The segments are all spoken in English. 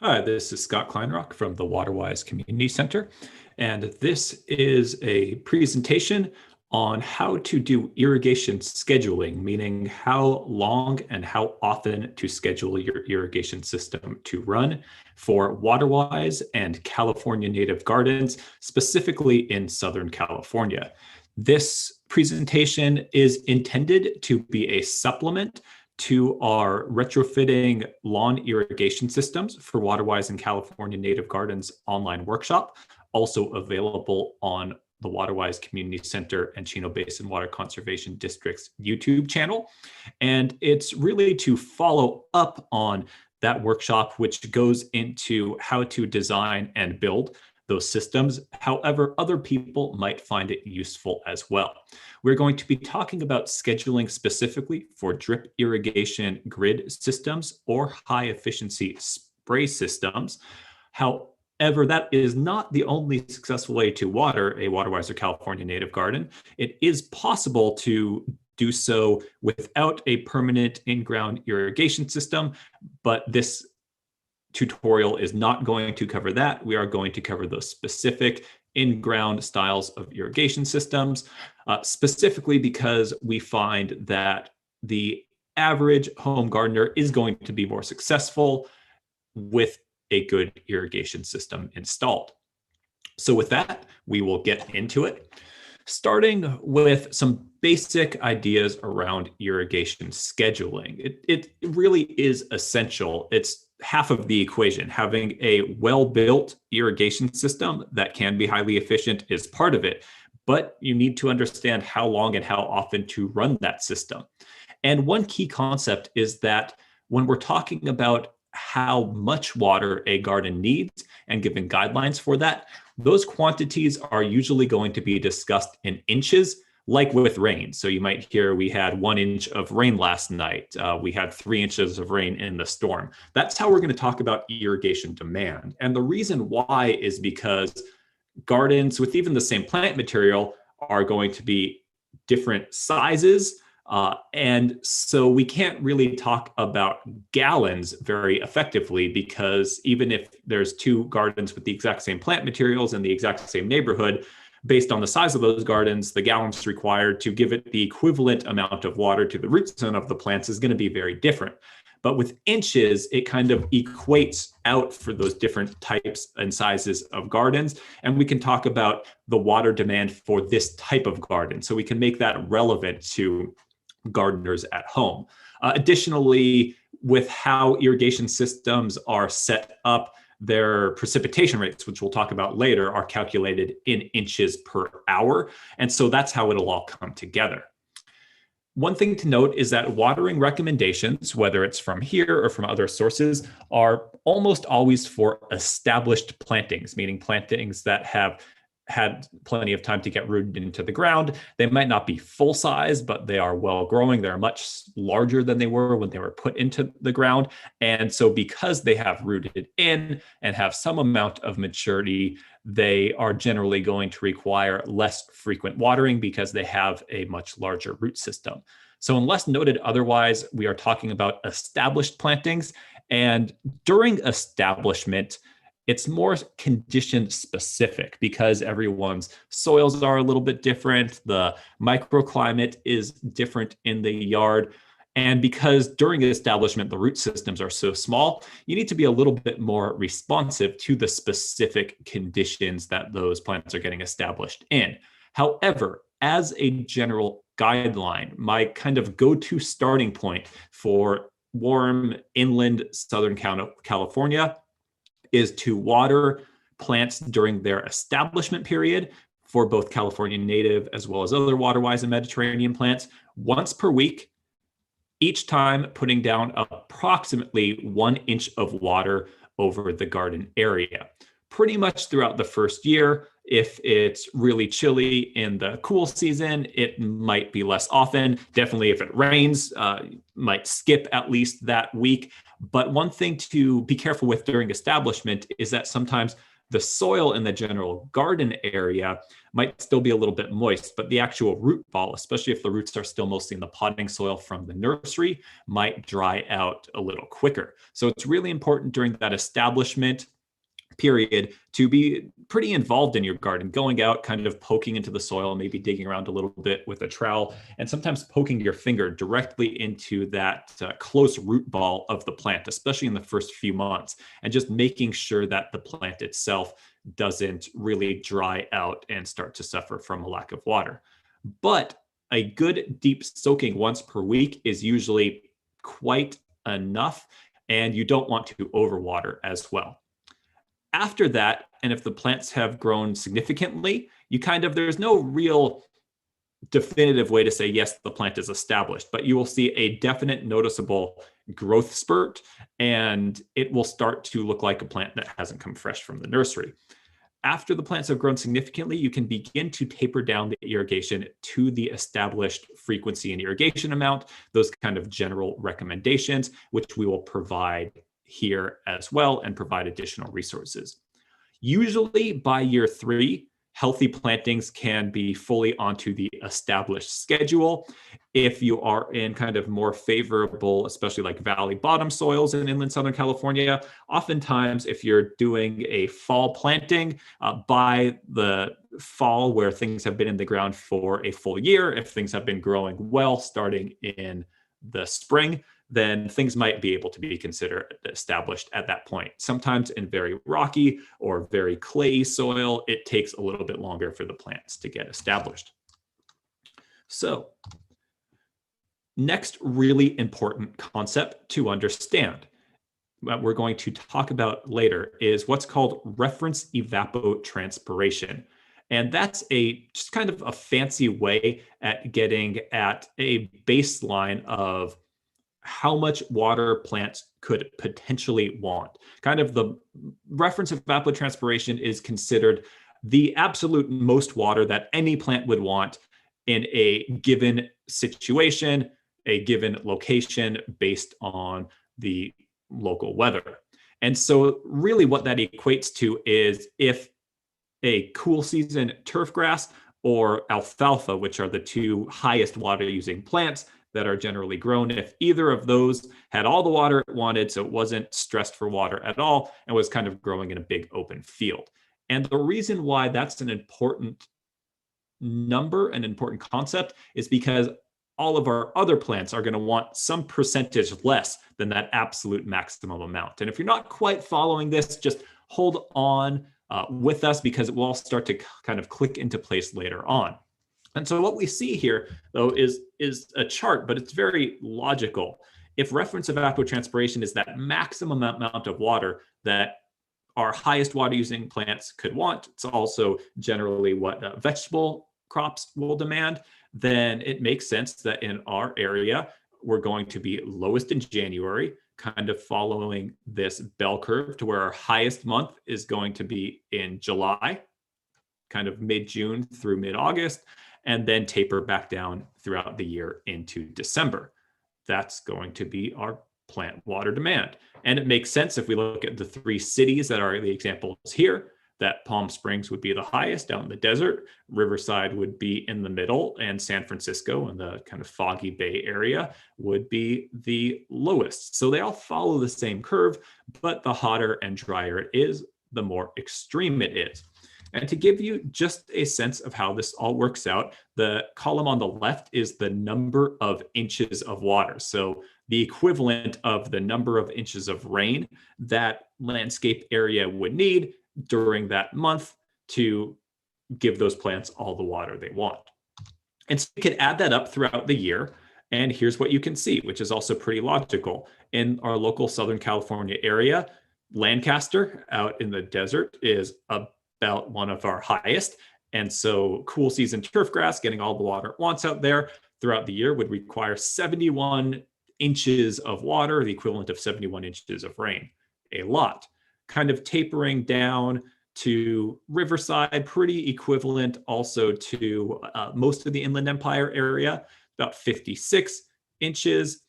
Hi, this is Scott Kleinrock from the Waterwise Community Center, and this is a presentation on how to do irrigation scheduling, meaning how long and how often to schedule your irrigation system to run for Waterwise and California native gardens, specifically in Southern California. This presentation is intended to be a supplement to our retrofitting lawn irrigation systems for Waterwise and California Native Gardens online workshop, also available on the Waterwise Community Center and Chino Basin Water Conservation District's YouTube channel. And it's really to follow up on that workshop, which goes into how to design and build those systems. However, other people might find it useful as well. We're going to be talking about scheduling specifically for drip irrigation grid systems or high efficiency spray systems. However, that is not the only successful way to water a Waterwise or California native garden. It is possible to do so without a permanent in-ground irrigation system, but this tutorial is not going to cover that. We are going to cover those specific in-ground styles of irrigation systems, specifically because we find that the average home gardener is going to be more successful with a good irrigation system installed. So with that, we will get into it, starting with some basic ideas around irrigation scheduling. It really is essential. It's half of the equation. Having a well-built irrigation system that can be highly efficient is part of it, but you need to understand how long and how often to run that system. And one key concept is that when we're talking about how much water a garden needs and giving guidelines for that, those quantities are usually going to be discussed in inches, like with rain. So you might hear we had 1 inch of rain last night. We had 3 inches of rain in the storm. That's how we're going to talk about irrigation demand. And the reason why is because gardens with even the same plant material are going to be different sizes. And so we can't really talk about gallons very effectively, because even if there's two gardens with the exact same plant materials in the exact same neighborhood, based on the size of those gardens, the gallons required to give it the equivalent amount of water to the root zone of the plants is going to be very different. But with inches, it kind of equates out for those different types and sizes of gardens. And we can talk about the water demand for this type of garden, so we can make that relevant to gardeners at home. Additionally, with how irrigation systems are set up, their precipitation rates, which we'll talk about later, are calculated in inches per hour. And so that's how it'll all come together. One thing to note is that watering recommendations, whether it's from here or from other sources, are almost always for established plantings, meaning plantings that have had plenty of time to get rooted into the ground. They might not be full size, but they are well growing. They're much larger than they were when they were put into the ground. And so because they have rooted in and have some amount of maturity, they are generally going to require less frequent watering because they have a much larger root system. So unless noted otherwise, we are talking about established plantings. And during establishment, it's more condition specific because everyone's soils are a little bit different. The microclimate is different in the yard. And because during establishment, the root systems are so small, you need to be a little bit more responsive to the specific conditions that those plants are getting established in. However, as a general guideline, my kind of go-to starting point for warm inland Southern California is to water plants during their establishment period for both California native as well as other Waterwise and Mediterranean plants once per week, each time putting down approximately 1 inch of water over the garden area. Pretty much throughout the first year. If it's really chilly in the cool season, it might be less often. Definitely if it rains, might skip at least that week. But one thing to be careful with during establishment is that sometimes The soil in the general garden area might still be a little bit moist, but the actual root ball, especially if the roots are still mostly in the potting soil from the nursery, might dry out a little quicker. So it's really important during that establishment period to be pretty involved in your garden, going out, kind of poking into the soil, maybe digging around a little bit with a trowel, and sometimes poking your finger directly into that close root ball of the plant, especially in the first few months, and just making sure that the plant itself doesn't really dry out and start to suffer from a lack of water. But a good deep soaking once per week is usually quite enough, and you don't want to overwater as well. After that, and if the plants have grown significantly, there's no real definitive way to say, yes, the plant is established, but you will see a definite noticeable growth spurt, and it will start to look like a plant that hasn't come fresh from the nursery. After the plants have grown significantly, you can begin to taper down the irrigation to the established frequency and irrigation amount, those kind of general recommendations, which we will provide here as well and provide additional resources. Usually by year 3, healthy plantings can be fully onto the established schedule. If you are in kind of more favorable, especially like valley bottom soils in inland Southern California, oftentimes if you're doing a fall planting by the fall where things have been in the ground for a full year, if things have been growing well starting in the spring, then things might be able to be considered established at that point. Sometimes in very rocky or very clayey soil, it takes a little bit longer for the plants to get established. So, next really important concept to understand that we're going to talk about later is what's called reference evapotranspiration. And that's just kind of a fancy way at getting at a baseline of how much water plants could potentially want. Kind of the reference of evapotranspiration is considered the absolute most water that any plant would want in a given situation, a given location based on the local weather. And so really what that equates to is if a cool season turf grass or alfalfa, which are the two highest water using plants that are generally grown, if either of those had all the water it wanted, so it wasn't stressed for water at all, and was kind of growing in a big open field. And the reason why that's an important number, an important concept, is because all of our other plants are going to want some percentage less than that absolute maximum amount. And if you're not quite following this, just hold on with us because it will all start to kind of click into place later on. And so what we see here, though, is a chart, but it's very logical. If reference evapotranspiration is that maximum amount of water that our highest water using plants could want, it's also generally what vegetable crops will demand, then it makes sense that in our area, we're going to be lowest in January, kind of following this bell curve to where our highest month is going to be in July, kind of mid-June through mid-August, and then taper back down throughout the year into December. That's going to be our plant water demand. And it makes sense if we look at the 3 cities that are the examples here, that Palm Springs would be the highest out in the desert, Riverside would be in the middle, and San Francisco in the kind of foggy Bay Area would be the lowest. So they all follow the same curve, but the hotter and drier it is, the more extreme it is. And to give you just a sense of how this all works out, the column on the left is the number of inches of water. So the equivalent of the number of inches of rain that landscape area would need during that month to give those plants all the water they want. And so you can add that up throughout the year. And here's what you can see, which is also pretty logical. In our local Southern California area, Lancaster out in the desert is about one of our highest. And so cool season turf grass, getting all the water it wants out there throughout the year would require 71 inches of water, the equivalent of 71 inches of rain. A lot. Kind of tapering down to Riverside, pretty equivalent also to most of the Inland Empire area, about 56 inches.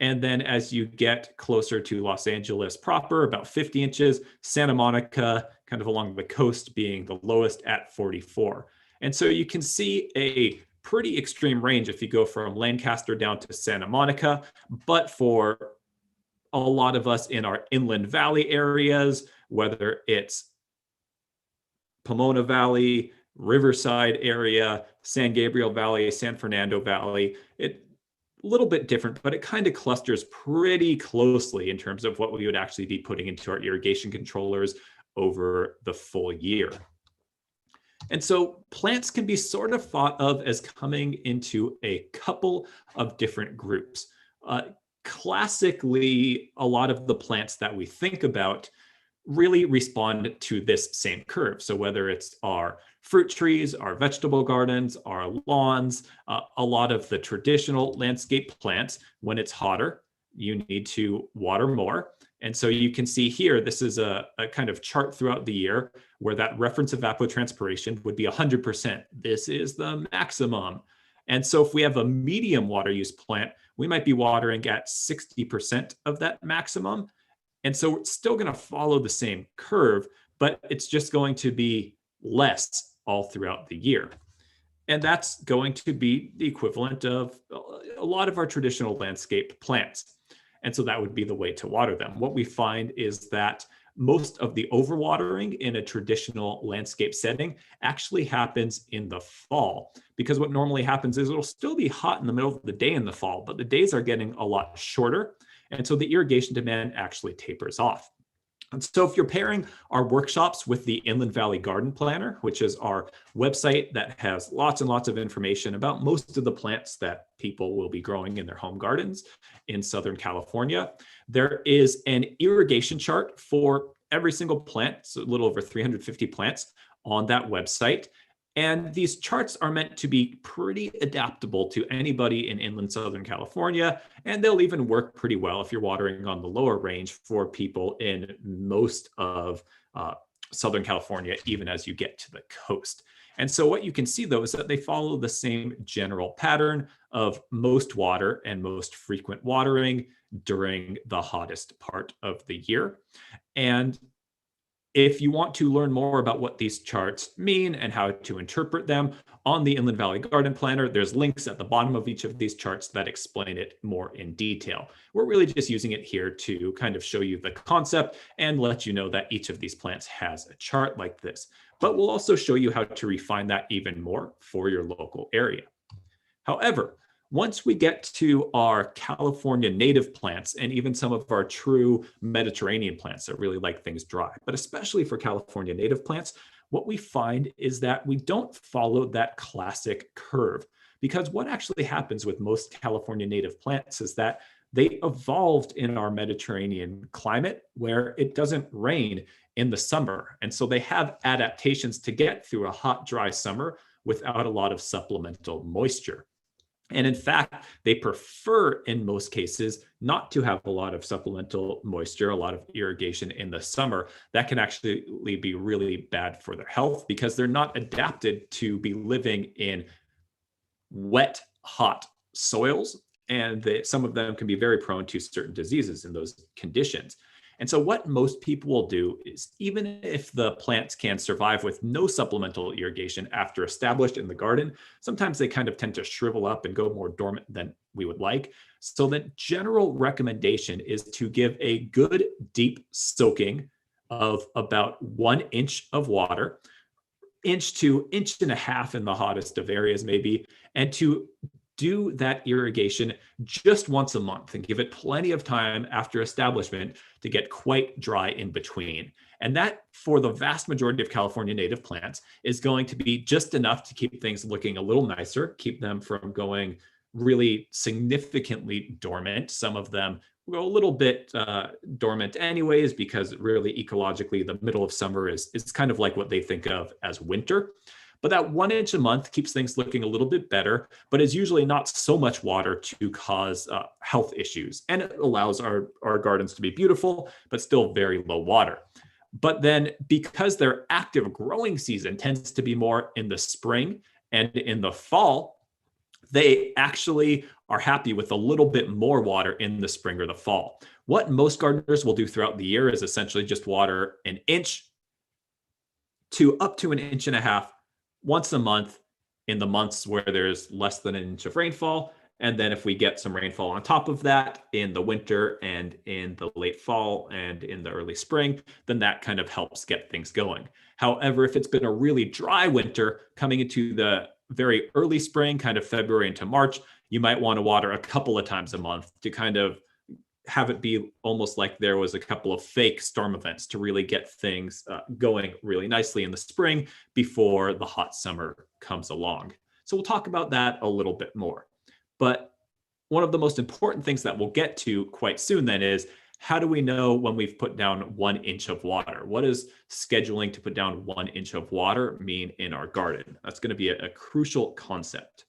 And then as you get closer to Los Angeles proper, about 50 inches, Santa Monica, kind of along the coast, being the lowest at 44. And so you can see a pretty extreme range if you go from Lancaster down to Santa Monica. But for a lot of us in our inland valley areas, whether it's Pomona Valley, Riverside area, San Gabriel Valley, San Fernando Valley, it a little bit different, but it kind of clusters pretty closely in terms of what we would actually be putting into our irrigation controllers over the full year. And so plants can be sort of thought of as coming into a couple of different groups. Classically, a lot of the plants that we think about really respond to this same curve. So whether it's our fruit trees, our vegetable gardens, our lawns, a lot of the traditional landscape plants, when it's hotter, you need to water more. And so you can see here, this is a kind of chart throughout the year where that reference evapotranspiration would be 100%. This is the maximum. And so if we have a medium water use plant, we might be watering at 60% of that maximum. And so it's still going to follow the same curve, but it's just going to be less all throughout the year. And that's going to be the equivalent of a lot of our traditional landscape plants. And so that would be the way to water them. What we find is that most of the overwatering in a traditional landscape setting actually happens in the fall, because what normally happens is it'll still be hot in the middle of the day in the fall, but the days are getting a lot shorter. And so the irrigation demand actually tapers off. And so if you're pairing our workshops with the Inland Valley Garden Planner, which is our website that has lots and lots of information about most of the plants that people will be growing in their home gardens in Southern California, there is an irrigation chart for every single plant, so a little over 350 plants on that website. And these charts are meant to be pretty adaptable to anybody in inland Southern California, and they'll even work pretty well if you're watering on the lower range for people in most of Southern California, even as you get to the coast. And so what you can see, though, is that they follow the same general pattern of most water and most frequent watering during the hottest part of the year. And if you want to learn more about what these charts mean and how to interpret them on the Inland Valley Garden Planner, there's links at the bottom of each of these charts that explain it more in detail. We're really just using it here to kind of show you the concept and let you know that each of these plants has a chart like this. But we'll also show you how to refine that even more for your local area. However, once we get to our California native plants and even some of our true Mediterranean plants that really like things dry, but especially for California native plants, what we find is that we don't follow that classic curve, because what actually happens with most California native plants is that they evolved in our Mediterranean climate where it doesn't rain in the summer. And so they have adaptations to get through a hot, dry summer without a lot of supplemental moisture. And in fact, they prefer, in most cases, not to have a lot of supplemental moisture, a lot of irrigation in the summer. That can actually be really bad for their health because they're not adapted to be living in wet, hot soils. And some of them can be very prone to certain diseases in those conditions. And so what most people will do is, even if the plants can survive with no supplemental irrigation after established in the garden, sometimes they kind of tend to shrivel up and go more dormant than we would like. So the general recommendation is to give a good deep soaking of about 1 inch of water, inch to inch and a half in the hottest of areas maybe, and to do that irrigation just once a month and give it plenty of time after establishment to get quite dry in between. And that, for the vast majority of California native plants, is going to be just enough to keep things looking a little nicer, keep them from going really significantly dormant. Some of them go a little bit dormant anyways, because really ecologically, the middle of summer is kind of like what they think of as winter. But that 1 inch a month keeps things looking a little bit better, but is usually not so much water to cause health issues. And it allows our gardens to be beautiful, but still very low water. But then, because their active growing season tends to be more in the spring and in the fall, they actually are happy with a little bit more water in the spring or the fall. What most gardeners will do throughout the year is essentially just water an inch to up to an inch and a half once a month in the months where there's less than an inch of rainfall. And then if we get some rainfall on top of that in the winter and in the late fall and in the early spring, then that kind of helps get things going. However, if it's been a really dry winter coming into the very early spring, kind of February into March, you might want to water a couple of times a month to kind of have it be almost like there was a couple of fake storm events to really get things going really nicely in the spring before the hot summer comes along. So we'll talk about that a little bit more. But one of the most important things that we'll get to quite soon then is, how do we know when we've put down 1 inch of water? What does scheduling to put down 1 inch of water mean in our garden? That's going to be a crucial concept.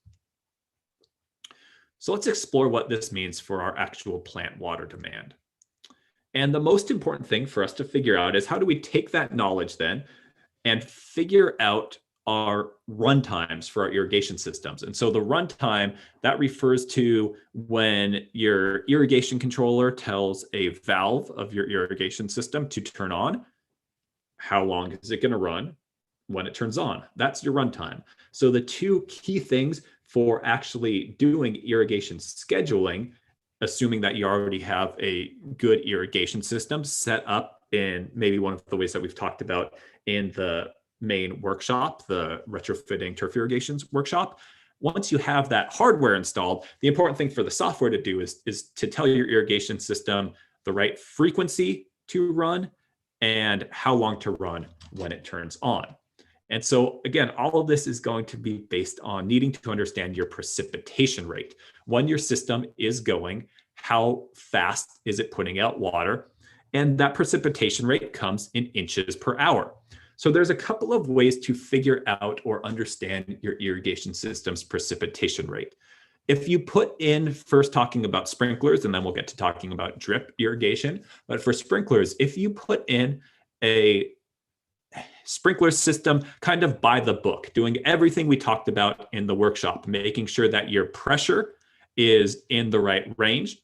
So let's explore what this means for our actual plant water demand. And the most important thing for us to figure out is, how do we take that knowledge then and figure out our run times for our irrigation systems? And so the runtime, that refers to when your irrigation controller tells a valve of your irrigation system to turn on. How long is it going to run when it turns on? That's your runtime. So the two key things for actually doing irrigation scheduling, assuming that you already have a good irrigation system set up in maybe one of the ways that we've talked about in the main workshop, the retrofitting turf irrigations workshop. Once you have that hardware installed, the important thing for the software to do is to tell your irrigation system the right frequency to run and how long to run when it turns on. And so again, all of this is going to be based on needing to understand your precipitation rate. When your system is going, how fast is it putting out water? And that precipitation rate comes in inches per hour. So there's a couple of ways to figure out or understand your irrigation system's precipitation rate. If you put in, first talking about sprinklers, and then we'll get to talking about drip irrigation. But for sprinklers, if you put in a sprinkler system kind of by the book, doing everything we talked about in the workshop, making sure that your pressure is in the right range,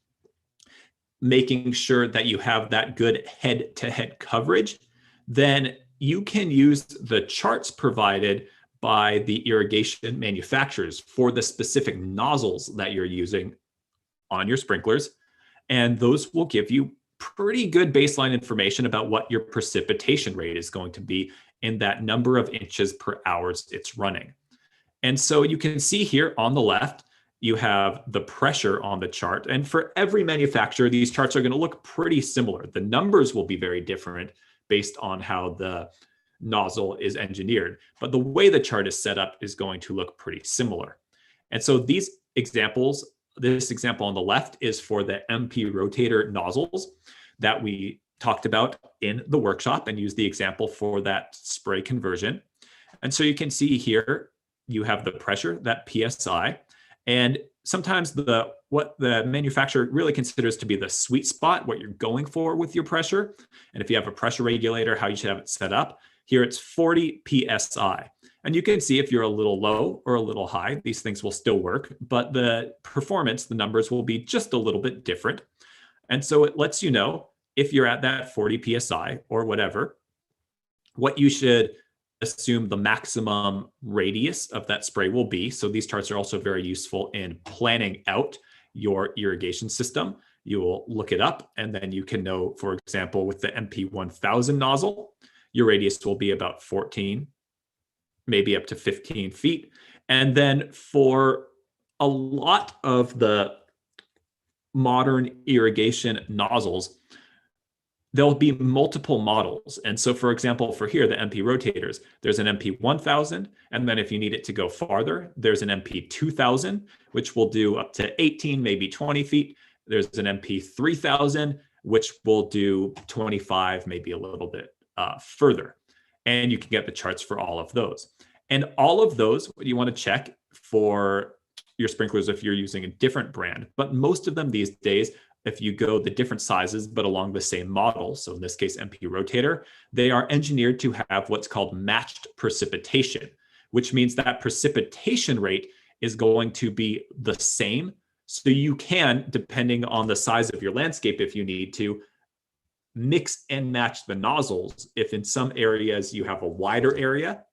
making sure that you have that good head-to-head coverage, then you can use the charts provided by the irrigation manufacturers for the specific nozzles that you're using on your sprinklers. And those will give you pretty good baseline information about what your precipitation rate is going to be in that number of inches per hour it's running. And so you can see here on the left, you have the pressure on the chart. And for every manufacturer, these charts are going to look pretty similar. The numbers will be very different based on how the nozzle is engineered, but the way the chart is set up is going to look pretty similar. And so these examples, this example on the left is for the MP rotator nozzles that we talked about in the workshop and use the example for that spray conversion. And so you can see here, you have the pressure, that PSI, and sometimes what the manufacturer really considers to be the sweet spot, what you're going for with your pressure. And if you have a pressure regulator, how you should have it set up. Here it's 40 PSI. And you can see if you're a little low or a little high, these things will still work, but the performance, the numbers will be just a little bit different. And so it lets you know if you're at that 40 PSI or whatever, what you should assume the maximum radius of that spray will be. So these charts are also very useful in planning out your irrigation system. You will look it up and then you can know, for example, with the MP1000 nozzle, your radius will be about 14, maybe up to 15 feet. And then for a lot of the modern irrigation nozzles, there'll be multiple models. And so, for example, for here, the MP rotators, there's an MP1000. And then if you need it to go farther, there's an MP2000, which will do up to 18, maybe 20 feet. There's an MP3000, which will do 25, maybe a little bit further. And you can get the charts for all of those. And all of those, you want to check for your sprinklers if you're using a different brand. But most of them these days, if you go the different sizes, but along the same model, so in this case, MP rotator, they are engineered to have what's called matched precipitation, which means that precipitation rate is going to be the same. So you can, depending on the size of your landscape, if you need to, mix and match the nozzles. If in some areas you have a wider area,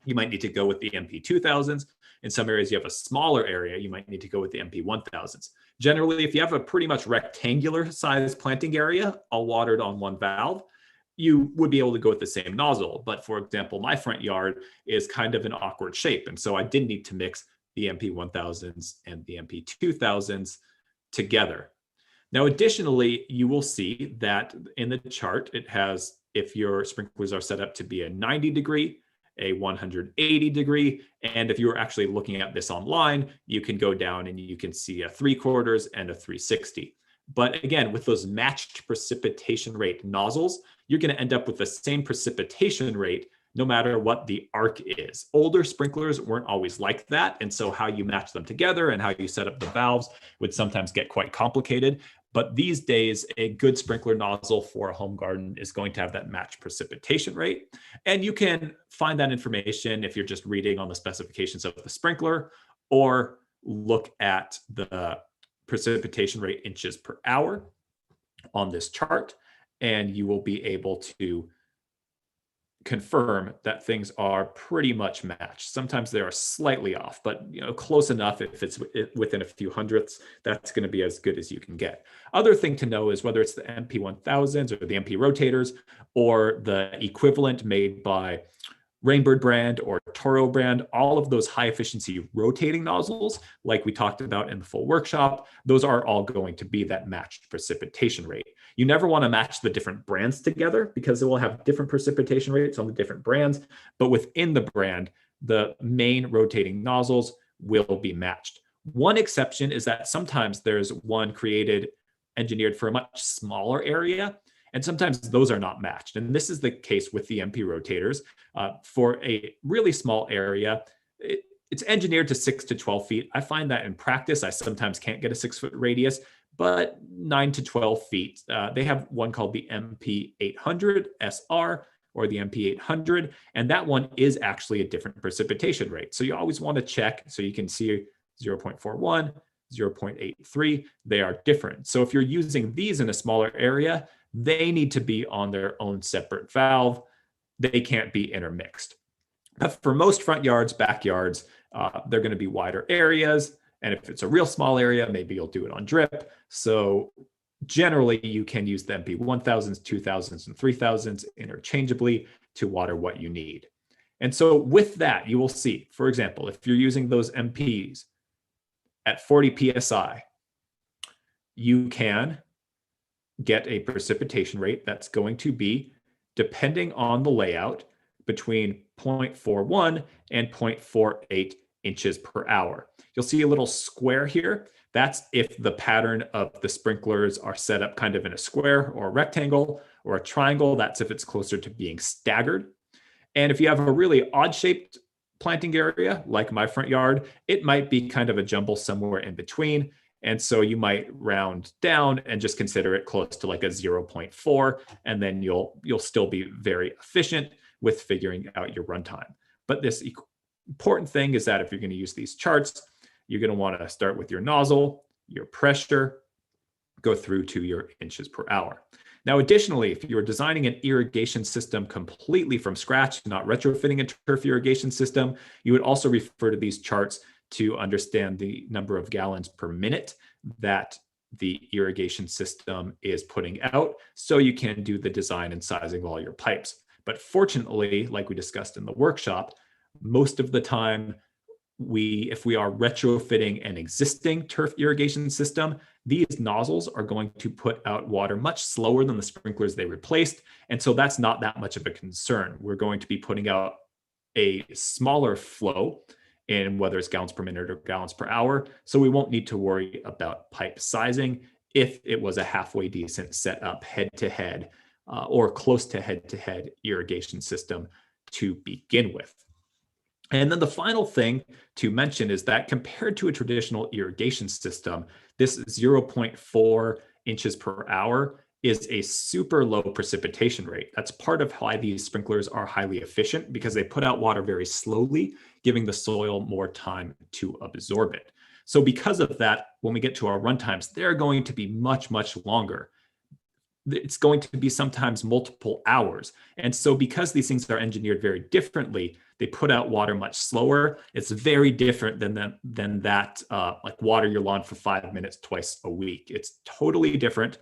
you might need to go with the MP2000s. In some areas you have a smaller area, you might need to go with the MP1000s. Generally, if you have a pretty much rectangular size planting area, all watered on one valve, you would be able to go with the same nozzle. But for example, my front yard is kind of an awkward shape. And so I did need to mix the MP1000s and the MP2000s together. Now, additionally, you will see that in the chart, it has, if your sprinklers are set up to be a 90-degree, a 180-degree, and if you're actually looking at this online, you can go down and you can see a 3/4 and a 360. But again, with those matched precipitation rate nozzles, you're going to end up with the same precipitation rate no matter what the arc is. Older sprinklers weren't always like that, and so how you match them together and how you set up the valves would sometimes get quite complicated. But these days, a good sprinkler nozzle for a home garden is going to have that matched precipitation rate. And you can find that information if you're just reading on the specifications of the sprinkler, or look at the precipitation rate inches per hour on this chart, and you will be able to confirm that things are pretty much matched. Sometimes they are slightly off, but close enough. If it's within a few hundredths, that's going to be as good as you can get. Other thing to know is whether it's the MP1000s or the MP rotators or the equivalent made by Rainbird brand or Toro brand, all of those high efficiency rotating nozzles, like we talked about in the full workshop, those are all going to be that matched precipitation rate. You never want to match the different brands together because it will have different precipitation rates on the different brands, but within the brand, the main rotating nozzles will be matched. One exception is that sometimes there's one engineered for a much smaller area, and sometimes those are not matched. And this is the case with the MP rotators. For a really small area, it's engineered to 6 to 12 feet. I find that in practice, I sometimes can't get a 6-foot radius, but 9 to 12 feet. They have one called the MP800 SR or the MP800, and that one is actually a different precipitation rate. So you always want to check so you can see 0.41, 0.83, they are different. So if you're using these in a smaller area, they need to be on their own separate valve. They can't be intermixed. But for most front yards, backyards, they're going to be wider areas. And if it's a real small area, maybe you'll do it on drip. So generally, you can use the MP1000s, 2000s, and 3000s interchangeably to water what you need. And so with that, you will see, for example, if you're using those MPs at 40 PSI, you can get a precipitation rate that's going to be, depending on the layout, between 0.41 and 0.48 inches per hour. You'll see a little square here. That's if the pattern of the sprinklers are set up kind of in a square or a rectangle, or a triangle. That's if it's closer to being staggered. And if you have a really odd shaped planting area, like my front yard, it might be kind of a jumble somewhere in between. And so you might round down and just consider it close to like a 0.4, and then you'll still be very efficient with figuring out your runtime. But this important thing is that if you're going to use these charts, you're going to want to start with your nozzle, your pressure, go through to your inches per hour. Now, additionally, if you're designing an irrigation system completely from scratch, not retrofitting a turf irrigation system, you would also refer to these charts to understand the number of gallons per minute that the irrigation system is putting out, so you can do the design and sizing of all your pipes. But fortunately, like we discussed in the workshop, most of the time, if we are retrofitting an existing turf irrigation system, these nozzles are going to put out water much slower than the sprinklers they replaced. And so that's not that much of a concern. We're going to be putting out a smaller flow in whether it's gallons per minute or gallons per hour. So we won't need to worry about pipe sizing if it was a halfway decent setup head-to-head or close to head-to-head irrigation system to begin with. And then the final thing to mention is that compared to a traditional irrigation system, this 0.4 inches per hour is a super low precipitation rate. That's part of why these sprinklers are highly efficient, because they put out water very slowly, giving the soil more time to absorb it. So because of that, when we get to our run times, they're going to be much, much longer. It's going to be sometimes multiple hours. And so because these things are engineered very differently, they put out water much slower. It's very different than that like water your lawn for 5 minutes twice a week. It's totally different.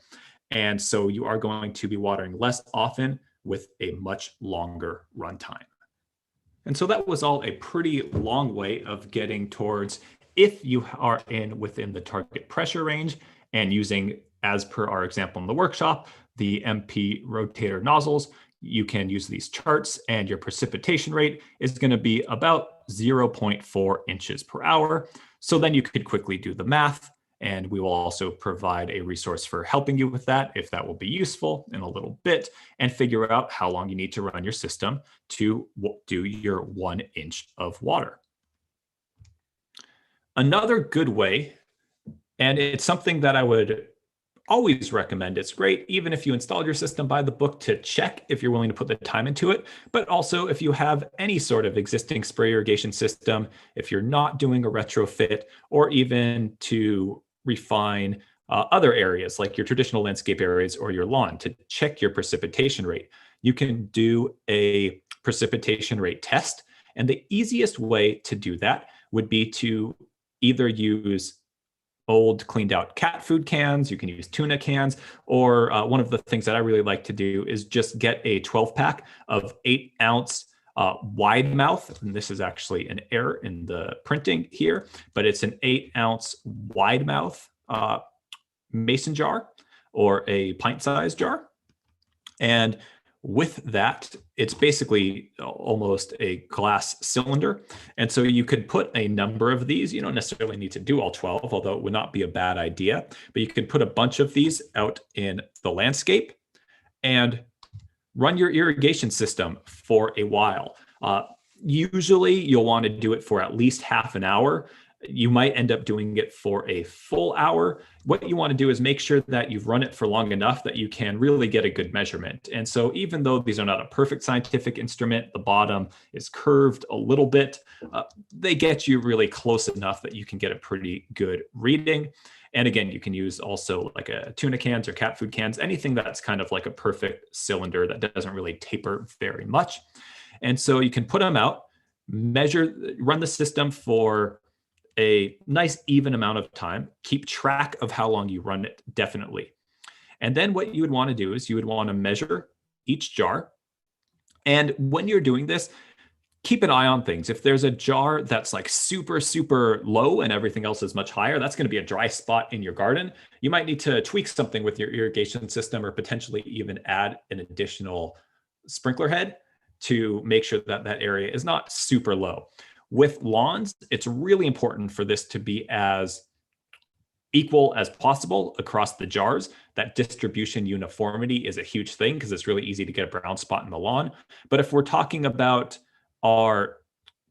And so you are going to be watering less often with a much longer runtime. And so that was all a pretty long way of getting towards, if you are within the target pressure range and using, as per our example in the workshop, the MP rotator nozzles, you can use these charts, and your precipitation rate is going to be about 0.4 inches per hour. So then you could quickly do the math, and we will also provide a resource for helping you with that, if that will be useful, in a little bit, and figure out how long you need to run your system to do your 1 inch of water. Another good way, and it's something that I would always recommend, it's great even if you installed your system by the book, to check if you're willing to put the time into it, but also if you have any sort of existing spray irrigation system, if you're not doing a retrofit, or even to refine other areas like your traditional landscape areas or your lawn, to check your precipitation rate. You can do a precipitation rate test, and the easiest way to do that would be to either use old cleaned out cat food cans, you can use tuna cans, or one of the things that I really like to do is just get a 12 pack of 8-ounce wide mouth. And this is actually an error in the printing here, but it's an 8-ounce wide mouth mason jar, or a pint-sized jar. And with that, it's basically almost a glass cylinder. And so you could put a number of these. You don't necessarily need to do all 12, although it would not be a bad idea. But you could put a bunch of these out in the landscape and run your irrigation system for a while. Usually you'll want to do it for at least half an hour. You might end up doing it for a full hour. What you want to do is make sure that you've run it for long enough that you can really get a good measurement. And so even though these are not a perfect scientific instrument, the bottom is curved a little bit, they get you really close enough that you can get a pretty good reading. And again, you can use also like a tuna cans or cat food cans, anything that's kind of like a perfect cylinder that doesn't really taper very much. And so you can put them out, run the system for a nice even amount of time, keep track of how long you run it, definitely. And then what you would want to do is you would want to measure each jar. And when you're doing this, keep an eye on things. If there's a jar that's like super, super low and everything else is much higher, that's going to be a dry spot in your garden. You might need to tweak something with your irrigation system, or potentially even add an additional sprinkler head to make sure that that area is not super low. With lawns, it's really important for this to be as equal as possible across the jars. That distribution uniformity is a huge thing, because it's really easy to get a brown spot in the lawn. But if we're talking about our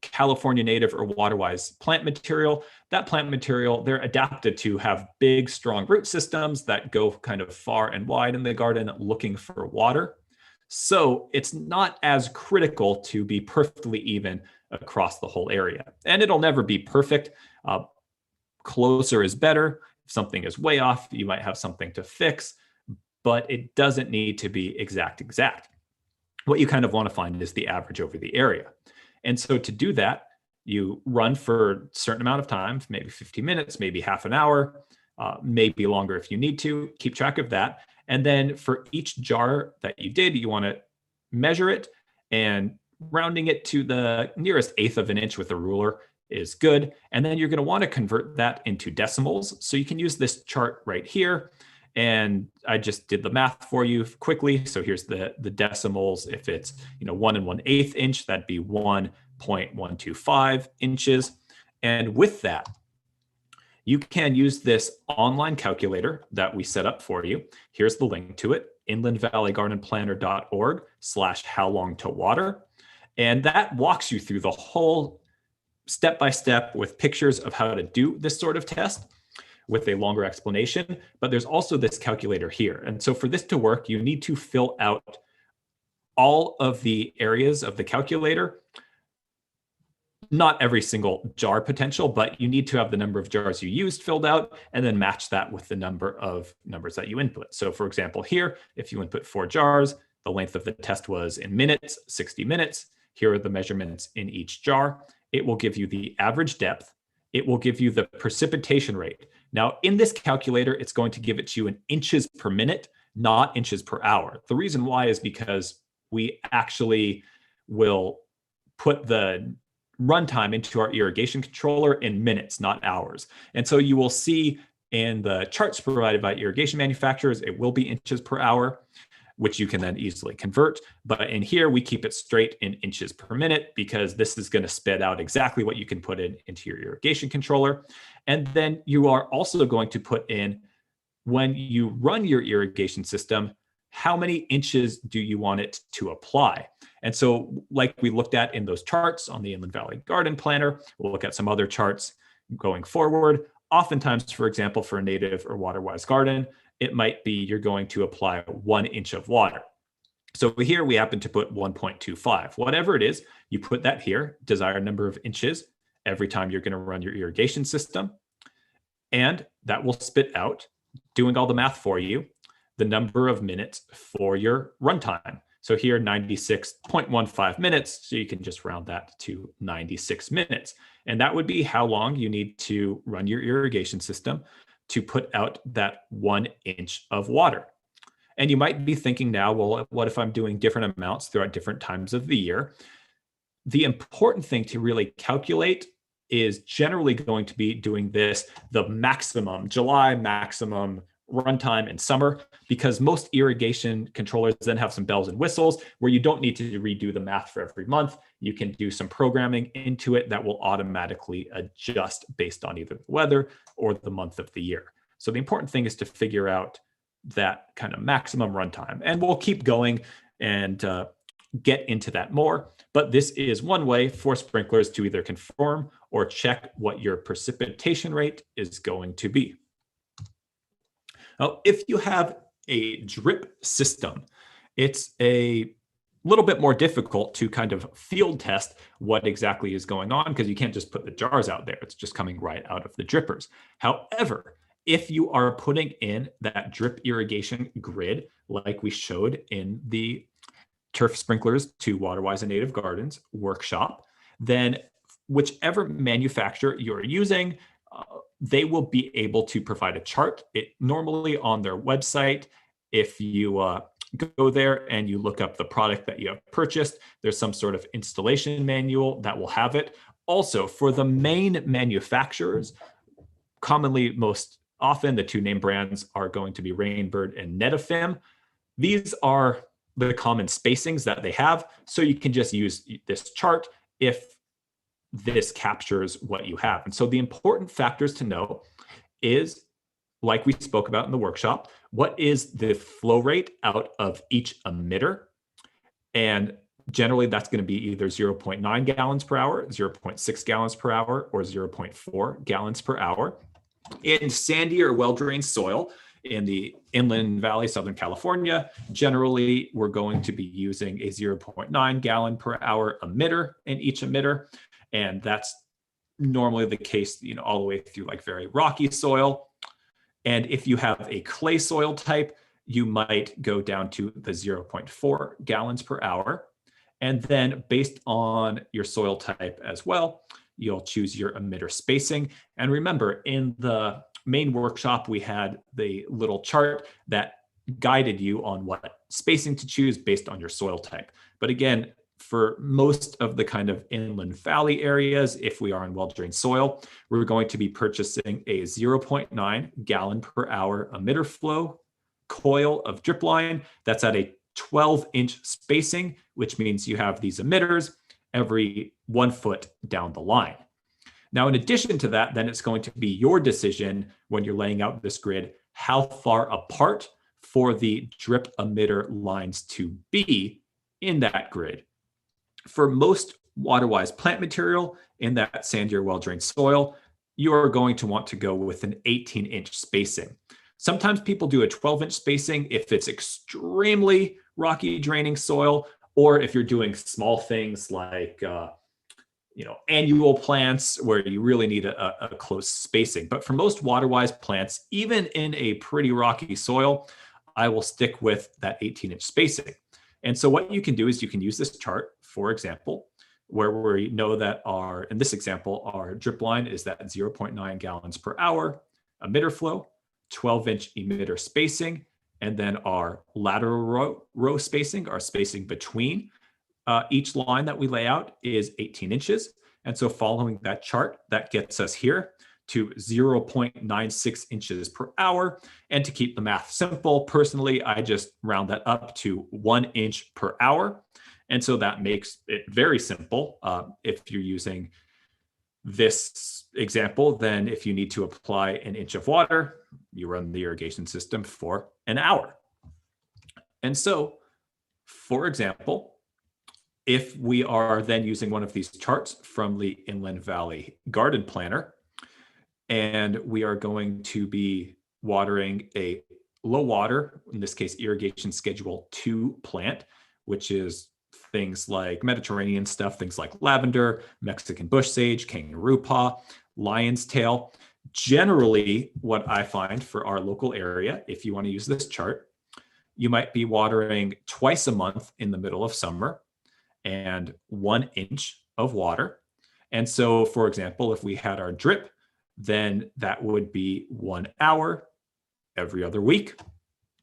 California native or Waterwise plant material, that plant material, they're adapted to have big, strong root systems that go kind of far and wide in the garden looking for water. So it's not as critical to be perfectly even across the whole area. And it'll never be perfect. Closer is better. If something is way off, you might have something to fix, but it doesn't need to be exact. What you kind of want to find is the average over the area. And so to do that, you run for a certain amount of time, maybe 50 minutes, maybe half an hour, maybe longer if you need to. Keep track of that. And then for each jar that you did, you want to measure it, and rounding it to the nearest eighth of an inch with a ruler is good. And then you're going to want to convert that into decimals. So you can use this chart right here. And I just did the math for you quickly. So here's the decimals. If it's 1 1/8 inch, that'd be 1.125 inches. And with that, you can use this online calculator that we set up for you. Here's the link to it, inlandvalleygardenplanner.org/howlongtowater. And that walks you through the whole step-by-step with pictures of how to do this sort of test. with a longer explanation, but there's also this calculator here. And so for this to work, you need to fill out all of the areas of the calculator. Not every single jar potential, but you need to have the number of jars you used filled out and then match that with the number of numbers that you input. So for example, here, if you input 4 jars, the length of the test was in minutes, 60 minutes. Here are the measurements in each jar. It will give you the average depth. It will give you the precipitation rate. Now, in this calculator, it's going to give it to you in inches per minute, not inches per hour. The reason why is because we actually will put the runtime into our irrigation controller in minutes, not hours. And so you will see in the charts provided by irrigation manufacturers, it will be inches per hour, which you can then easily convert. But in here, we keep it straight in inches per minute because this is going to spit out exactly what you can put into your irrigation controller. And then you are also going to put in, when you run your irrigation system, how many inches do you want it to apply? And so like we looked at in those charts on the Inland Valley Garden Planner, we'll look at some other charts going forward. Oftentimes, for example, for a native or Waterwise garden, it might be you're going to apply 1 inch of water. So here we happen to put 1.25. Whatever it is, you put that here, desired number of inches, every time you're going to run your irrigation system. And that will spit out, doing all the math for you, the number of minutes for your runtime. So here, 96.15 minutes. So you can just round that to 96 minutes. And that would be how long you need to run your irrigation system to put out that 1 inch of water. And you might be thinking now, well, what if I'm doing different amounts throughout different times of the year? The important thing to really calculate is generally going to be doing this, the maximum, July maximum runtime in summer, because most irrigation controllers then have some bells and whistles where you don't need to redo the math for every month. You can do some programming into it that will automatically adjust based on either the weather or the month of the year. So the important thing is to figure out that kind of maximum runtime. And we'll keep going and get into that more. But this is one way for sprinklers to either confirm or check what your precipitation rate is going to be. Now, if you have a drip system, it's a little bit more difficult to kind of field test what exactly is going on because you can't just put the jars out there. It's just coming right out of the drippers. However, if you are putting in that drip irrigation grid, like we showed in the Turf Sprinklers to Waterwise and Native Gardens workshop, then whichever manufacturer you're using, they will be able to provide a chart. It normally on their website, if you go there and you look up the product that you have purchased, there's some sort of installation manual that will have it. Also, for the main manufacturers, commonly most often the two name brands are going to be Rainbird and Netafim. These are the common spacings that they have. So you can just use this chart if this captures what you have. And so the important factors to know is, like we spoke about in the workshop, what is the flow rate out of each emitter? And generally that's going to be either 0.9 gallons per hour, 0.6 gallons per hour, or 0.4 gallons per hour. In sandy or well-drained soil, in the Inland Valley, Southern California, generally we're going to be using a 0.9 gallon per hour emitter in each emitter. And that's normally the case, all the way through like very rocky soil. And if you have a clay soil type, you might go down to the 0.4 gallons per hour. And then based on your soil type as well, you'll choose your emitter spacing. And remember, in the main workshop, we had the little chart that guided you on what spacing to choose based on your soil type. But again, for most of the kind of inland valley areas, if we are in well-drained soil, we're going to be purchasing a 0.9 gallon per hour emitter flow coil of drip line. That's at a 12-inch spacing, which means you have these emitters every 1 foot down the line. Now, in addition to that, then it's going to be your decision when you're laying out this grid, how far apart for the drip emitter lines to be in that grid. For most Waterwise plant material in that sandier, well-drained soil, you are going to want to go with an 18-inch spacing. Sometimes people do a 12-inch spacing if it's extremely rocky draining soil, or if you're doing small things like annual plants where you really need a close spacing. But for most water-wise plants, even in a pretty rocky soil, I will stick with that 18-inch spacing. And so what you can do is you can use this chart, for example, where we know that in this example, our drip line is that 0.9 gallons per hour emitter flow, 12-inch emitter spacing, and then our lateral row spacing, our spacing between each line that we lay out is 18 inches. And so following that chart, that gets us here to 0.96 inches per hour. And to keep the math simple, personally, I just round that up to 1 inch per hour. And so that makes it very simple. If you're using this example, then if you need to apply an inch of water, you run the irrigation system for an hour. And so, for example, if we are then using one of these charts from the Inland Valley Garden Planner, and we are going to be watering a low water, in this case, Irrigation Schedule 2 plant, which is things like Mediterranean stuff, things like lavender, Mexican bush sage, kangaroo paw, lion's tail. Generally, what I find for our local area, if you want to use this chart, you might be watering twice a month in the middle of summer and 1 inch of water. And so, for example, if we had our drip, then that would be 1 hour every other week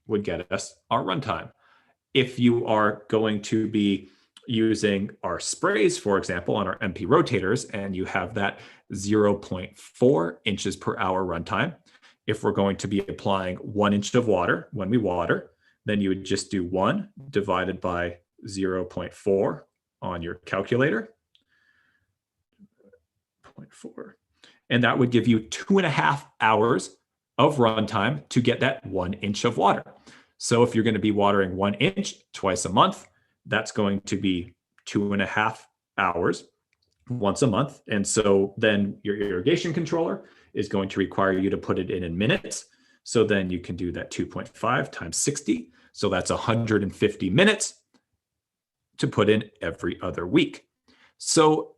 would get us our runtime. If you are going to be using our sprays, for example, on our MP rotators, and you have that 0.4 inches per hour runtime, if we're going to be applying 1 inch of water when we water, then you would just do 1 divided by 0.4 on your calculator, 0.4. And that would give you 2.5 hours of runtime to get that 1 inch of water. So if you're going to be watering 1 inch twice a month, that's going to be 2.5 hours once a month. And so then your irrigation controller is going to require you to put it in minutes. So then you can do that 2.5 times 60. So that's 150 minutes to put in every other week. So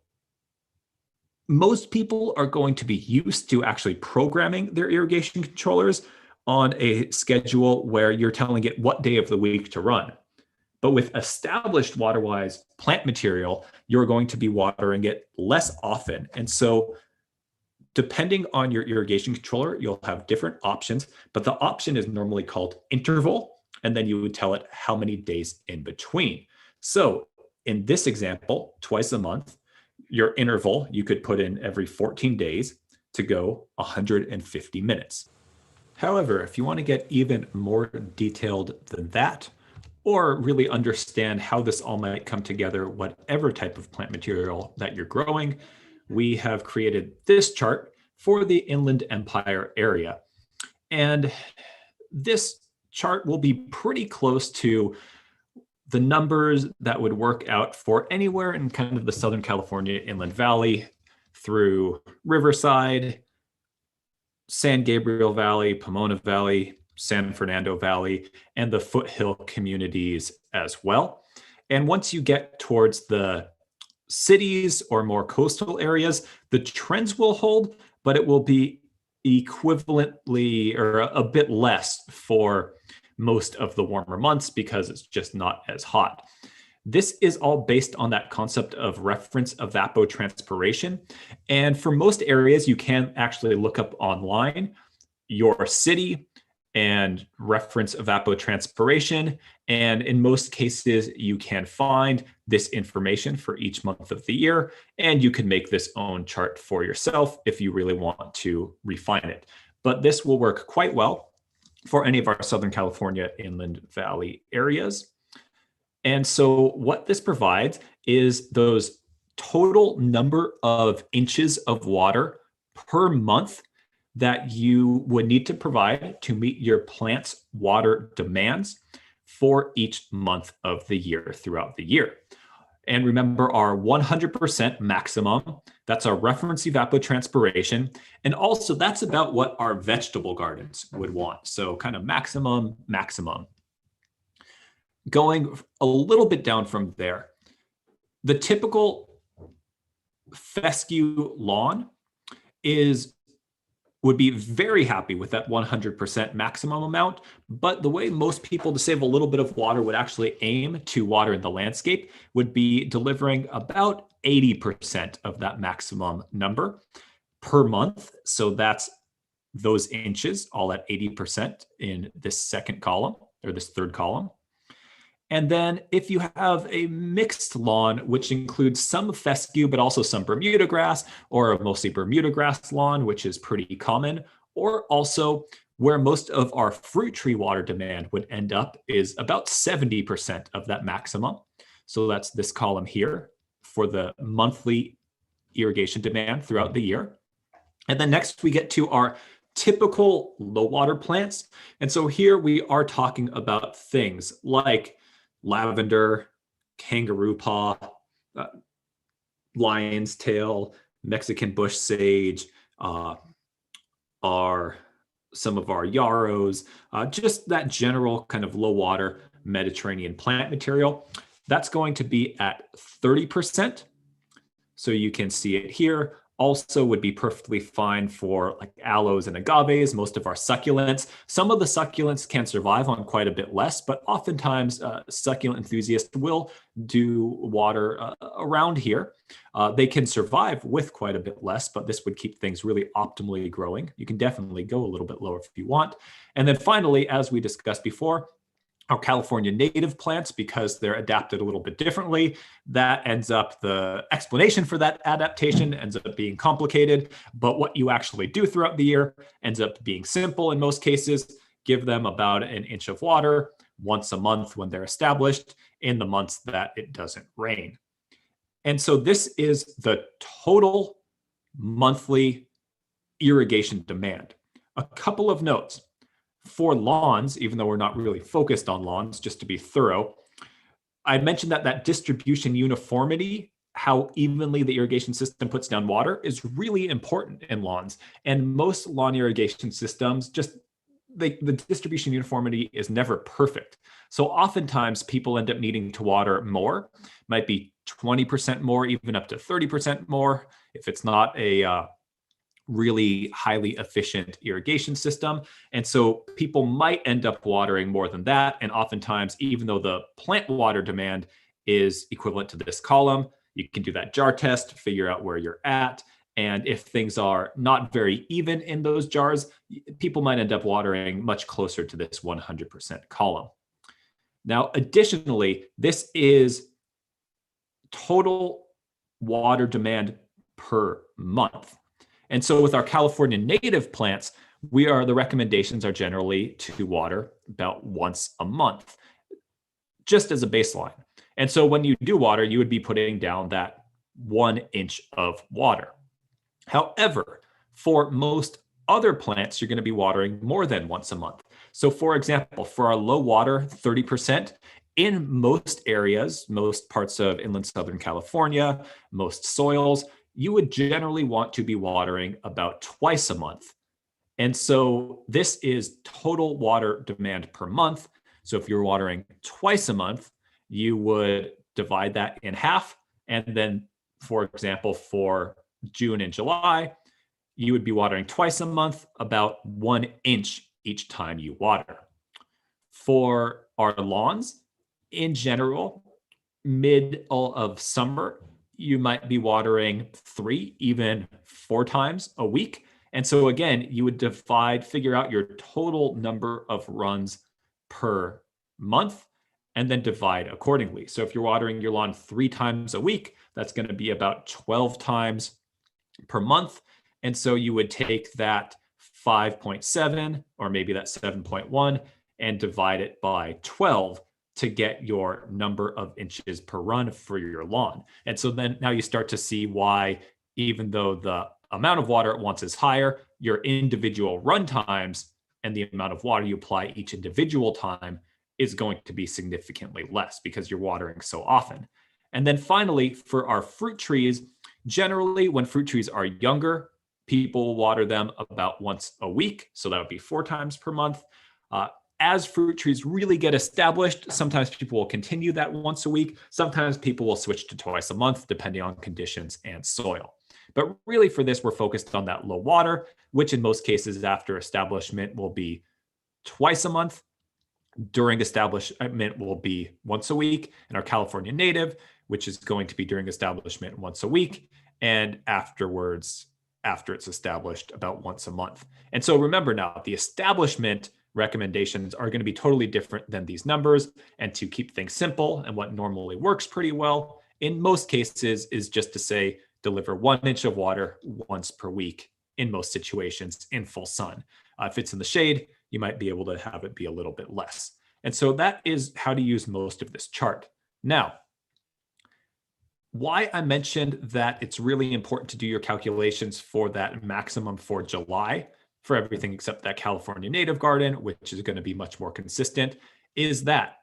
most people are going to be used to actually programming their irrigation controllers on a schedule where you're telling it what day of the week to run. But with established Waterwise plant material, you're going to be watering it less often. And so depending on your irrigation controller, you'll have different options, but the option is normally called interval, and then you would tell it how many days in between. So in this example, twice a month, your interval, you could put in every 14 days to go 150 minutes. However, if you want to get even more detailed than that, or really understand how this all might come together, whatever type of plant material that you're growing, we have created this chart for the Inland Empire area. And this chart will be pretty close to the numbers that would work out for anywhere in kind of the Southern California Inland Valley through Riverside, San Gabriel Valley, Pomona Valley, San Fernando Valley, and the foothill communities as well. And once you get towards the cities or more coastal areas, the trends will hold, but it will be equivalently or a bit less for most of the warmer months because it's just not as hot. This is all based on that concept of reference evapotranspiration. And for most areas, you can actually look up online your city and reference evapotranspiration. And in most cases, you can find this information for each month of the year, and you can make this own chart for yourself if you really want to refine it. But this will work quite well for any of our Southern California Inland Valley areas. And so what this provides is those total number of inches of water per month that you would need to provide to meet your plant's water demands for each month of the year throughout the year. And remember our 100% maximum, that's our reference evapotranspiration. And also that's about what our vegetable gardens would want. So kind of maximum, maximum. Going a little bit down from there, the typical fescue lawn would be very happy with that 100% maximum amount. But the way most people, to save a little bit of water, would actually aim to water in the landscape would be delivering about 80% of that maximum number per month. So that's those inches all at 80% in this second column or this third column. And then if you have a mixed lawn, which includes some fescue, but also some Bermuda grass, or a mostly Bermuda grass lawn, which is pretty common, or also where most of our fruit tree water demand would end up is about 70% of that maximum. So that's this column here for the monthly irrigation demand throughout the year. And then next we get to our typical low water plants. And so here we are talking about things like lavender, kangaroo paw, lion's tail, Mexican bush sage, some of our yarrows, just that general kind of low water Mediterranean plant material. That's going to be at 30%. So you can see it here. Also would be perfectly fine for like aloes and agaves, most of our succulents. Some of the succulents can survive on quite a bit less, but oftentimes succulent enthusiasts will do water around here. They can survive with quite a bit less, but this would keep things really optimally growing. You can definitely go a little bit lower if you want. And then finally, as we discussed before, our California native plants, because they're adapted a little bit differently, that ends up, the explanation for that adaptation ends up being complicated, but what you actually do throughout the year ends up being simple in most cases. Give them about an inch of water once a month when they're established in the months that it doesn't rain. And so this is the total monthly irrigation demand. A couple of notes. For lawns, even though we're not really focused on lawns, just to be thorough, I mentioned that distribution uniformity, how evenly the irrigation system puts down water, is really important in lawns. And most lawn irrigation systems, the distribution uniformity is never perfect. So oftentimes people end up needing to water more, might be 20% more, even up to 30% more, if it's not a really highly efficient irrigation system. And so people might end up watering more than that. And oftentimes, even though the plant water demand is equivalent to this column, you can do that jar test, figure out where you're at. And if things are not very even in those jars, people might end up watering much closer to this 100% column. Now, additionally, this is total water demand per month. And so with our California native plants, the recommendations are generally to water about once a month, just as a baseline. And so when you do water, you would be putting down that 1 inch of water. However, for most other plants, you're going to be watering more than once a month. So for example, for our low water, 30%, in most areas, most parts of inland Southern California, most soils, you would generally want to be watering about twice a month. And so this is total water demand per month. So if you're watering twice a month, you would divide that in half. And then, for example, for June and July, you would be watering twice a month, about 1 inch each time you water. For our lawns, in general, middle of summer, you might be watering 3, even 4 times a week. And so again, you would figure out your total number of runs per month and then divide accordingly. So if you're watering your lawn 3 times a week, that's going to be about 12 times per month. And so you would take that 5.7 or maybe that 7.1 and divide it by 12 to get your number of inches per run for your lawn. And so then now you start to see why, even though the amount of water at once is higher, your individual run times and the amount of water you apply each individual time is going to be significantly less because you're watering so often. And then finally, for our fruit trees, generally when fruit trees are younger, people water them about once a week. So that would be 4 times per month. As fruit trees really get established, sometimes people will continue that once a week. Sometimes people will switch to twice a month, depending on conditions and soil. But really for this, we're focused on that low water, which in most cases after establishment will be twice a month. During establishment will be once a week. And our California native, which is going to be during establishment once a week. And afterwards, after it's established, about once a month. And so remember now, the establishment recommendations are going to be totally different than these numbers. And to keep things simple, and what normally works pretty well in most cases is just to say, deliver 1 inch of water once per week in most situations in full sun. If it's in the shade, you might be able to have it be a little bit less. And so that is how to use most of this chart. Now, why I mentioned that it's really important to do your calculations for that maximum for July, for everything except that California native garden, which is going to be much more consistent, is that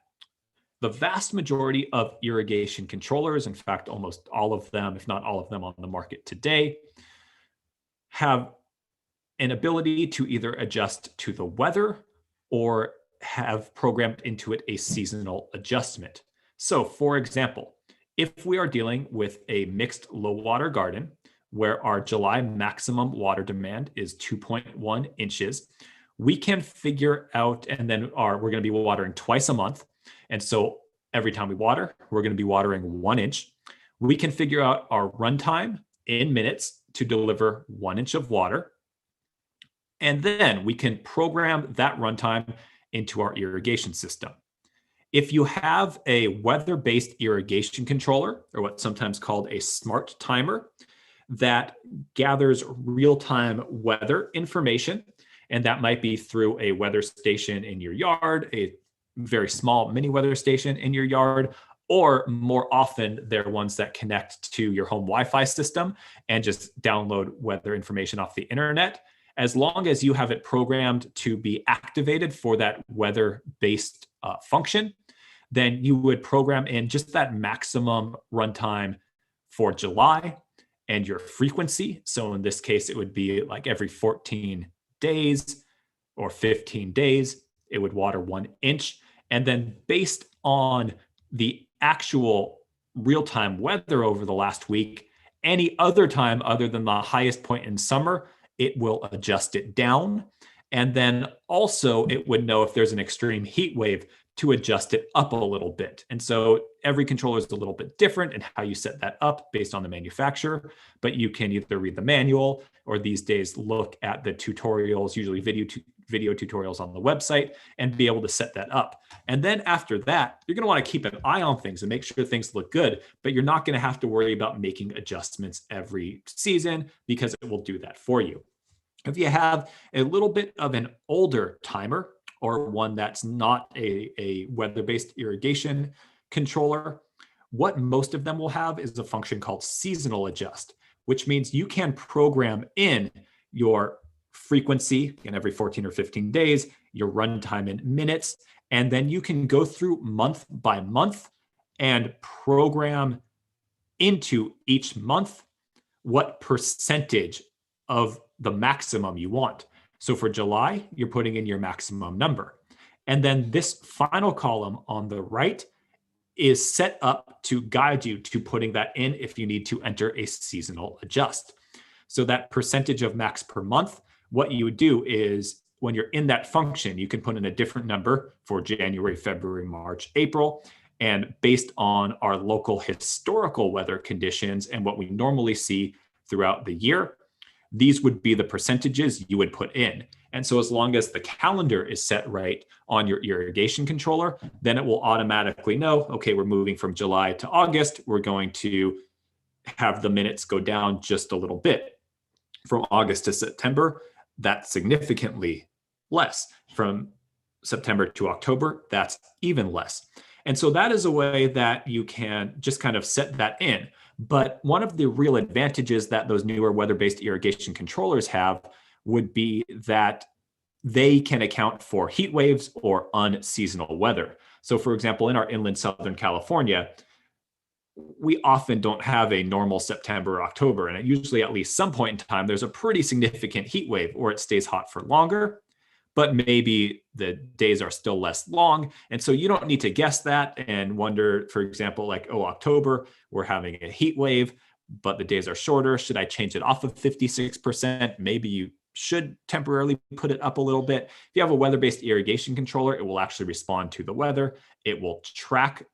the vast majority of irrigation controllers, in fact, almost all of them, if not all of them on the market today, have an ability to either adjust to the weather or have programmed into it a seasonal adjustment. So for example, if we are dealing with a mixed low water garden, where our July maximum water demand is 2.1 inches, we can figure out, and then we're going to be watering twice a month. And so every time we water, we're going to be watering 1 inch. We can figure out our runtime in minutes to deliver 1 inch of water. And then we can program that runtime into our irrigation system. If you have a weather-based irrigation controller, or what's sometimes called a smart timer, that gathers real-time weather information, and that might be through a weather station in your yard, a very small mini weather station in your yard, or more often they're ones that connect to your home Wi-Fi system and just download weather information off the internet. As long as you have it programmed to be activated for that weather-based function, then you would program in just that maximum runtime for July and your frequency. So in this case, it would be like every 14 days or 15 days, it would water 1 inch. And then based on the actual real-time weather over the last week, any other time other than the highest point in summer, it will adjust it down. And then also it would know if there's an extreme heat wave to adjust it up a little bit. And so every controller is a little bit different in how you set that up based on the manufacturer, but you can either read the manual or these days look at the tutorials, usually video tutorials on the website, and be able to set that up. And then after that, you're going to want to keep an eye on things and make sure things look good, but you're not going to have to worry about making adjustments every season because it will do that for you. If you have a little bit of an older timer, or one that's not a weather-based irrigation controller, what most of them will have is a function called seasonal adjust, which means you can program in your frequency in every 14 or 15 days, your runtime in minutes, and then you can go through month by month and program into each month what percentage of the maximum you want. So for July, you're putting in your maximum number. And then this final column on the right is set up to guide you to putting that in if you need to enter a seasonal adjust. So that percentage of max per month, what you would do is when you're in that function, you can put in a different number for January, February, March, April. And based on our local historical weather conditions and what we normally see throughout the year, these would be the percentages you would put in. And so as long as the calendar is set right on your irrigation controller, then it will automatically know, okay, we're moving from July to August. We're going to have the minutes go down just a little bit. From August to September, that's significantly less. From September to October, that's even less. And so that is a way that you can just kind of set that in. But one of the real advantages that those newer weather-based irrigation controllers have would be that they can account for heat waves or unseasonal weather. So for example, in our inland Southern California, we often don't have a normal September or October. And usually at least some point in time, there's a pretty significant heat wave or it stays hot for longer, but maybe the days are still less long. And so you don't need to guess that and wonder, for example, like, oh, October, we're having a heat wave, but the days are shorter. Should I change it off of 56%? Maybe you should temporarily put it up a little bit. If you have a weather-based irrigation controller, it will actually respond to the weather. It will track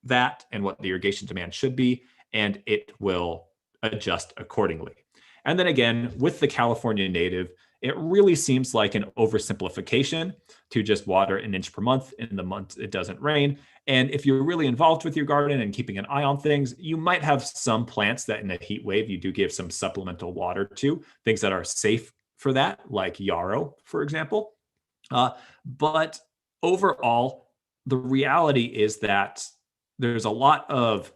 that and what the irrigation demand should be, and it will adjust accordingly. And then again, with the California native, it really seems like an oversimplification to just water an inch per month in the month it doesn't rain. And if you're really involved with your garden and keeping an eye on things, you might have some plants that in a heat wave, you do give some supplemental water to, things that are safe for that, like yarrow, for example. But overall, the reality is that there's a lot of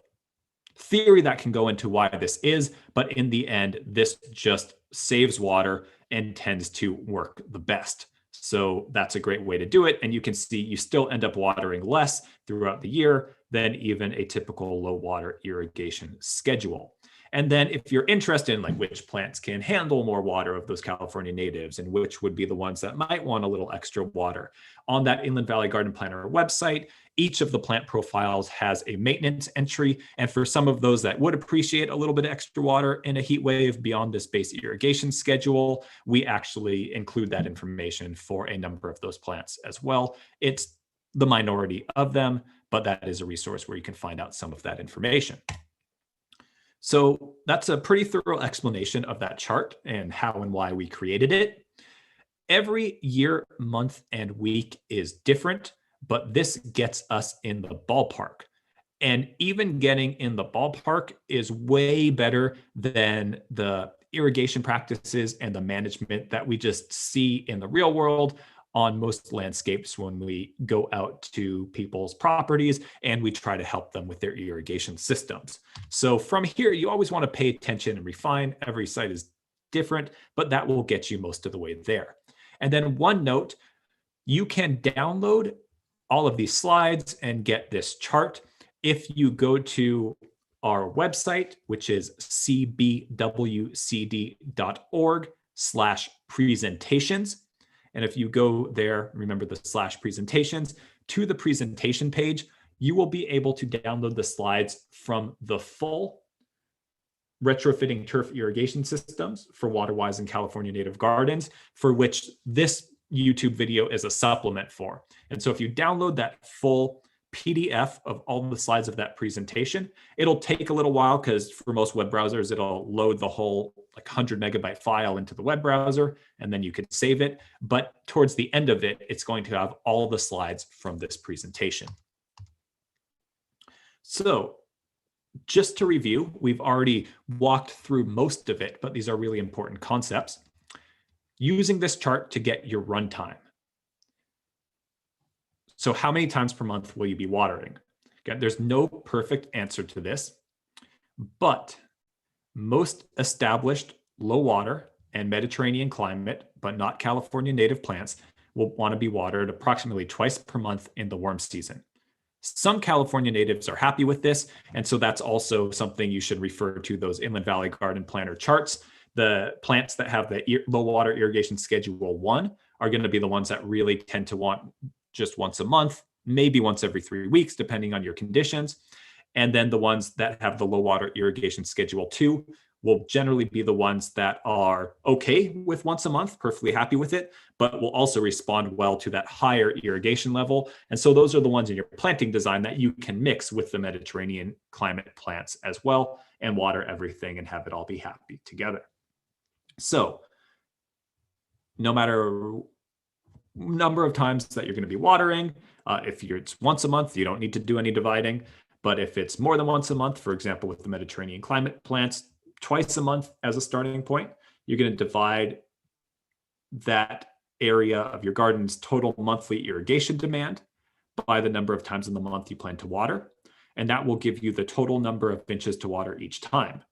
theory that can go into why this is, but in the end, this just saves water and tends to work the best. So that's a great way to do it. And you can see you still end up watering less throughout the year than even a typical low water irrigation schedule. And then if you're interested in like which plants can handle more water of those California natives and which would be the ones that might want a little extra water, on that Inland Valley Garden Planner website, each of the plant profiles has a maintenance entry. And for some of those that would appreciate a little bit of extra water in a heat wave beyond this base irrigation schedule, we actually include that information for a number of those plants as well. It's the minority of them, but that is a resource where you can find out some of that information. So that's a pretty thorough explanation of that chart and how and why we created it. Every year, month, and week is different, but this gets us in the ballpark. And even getting in the ballpark is way better than the irrigation practices and the management that we just see in the real world on most landscapes when we go out to people's properties and we try to help them with their irrigation systems. So from here, you always want to pay attention and refine. Every site is different, but that will get you most of the way there. And then one note, you can download all of these slides and get this chart if you go to our website, which is cbwcd.org/presentations. And if you go there, remember the /presentations, to the presentation page, you will be able to download the slides from the full retrofitting turf irrigation systems for Waterwise and California native gardens, for which this YouTube video is a supplement for. And so if you download that full PDF of all the slides of that presentation, it'll take a little while because for most web browsers, it'll load the whole like 100 megabyte file into the web browser, and then you can save it. But towards the end of it, it's going to have all the slides from this presentation. So just to review, we've already walked through most of it, but these are really important concepts. Using this chart to get your runtime. So how many times per month will you be watering? Again, there's no perfect answer to this, but most established low water and Mediterranean climate, but not California native plants, will want to be watered approximately twice per month in the warm season. Some California natives are happy with this, and so that's also something you should refer to those Inland Valley Garden Planner charts. The plants that have the low water irrigation schedule 1 are going to be the ones that really tend to want just once a month, maybe once every 3 weeks, depending on your conditions. And then the ones that have the low water irrigation schedule 2 will generally be the ones that are okay with once a month, perfectly happy with it, but will also respond well to that higher irrigation level. And so those are the ones in your planting design that you can mix with the Mediterranean climate plants as well and water everything and have it all be happy together. So no matter number of times that you're going to be watering, if it's once a month, you don't need to do any dividing. But if it's more than once a month, for example, with the Mediterranean climate plants, twice a month as a starting point, you're going to divide that area of your garden's total monthly irrigation demand by the number of times in the month you plan to water. And that will give you the total number of inches to water each time.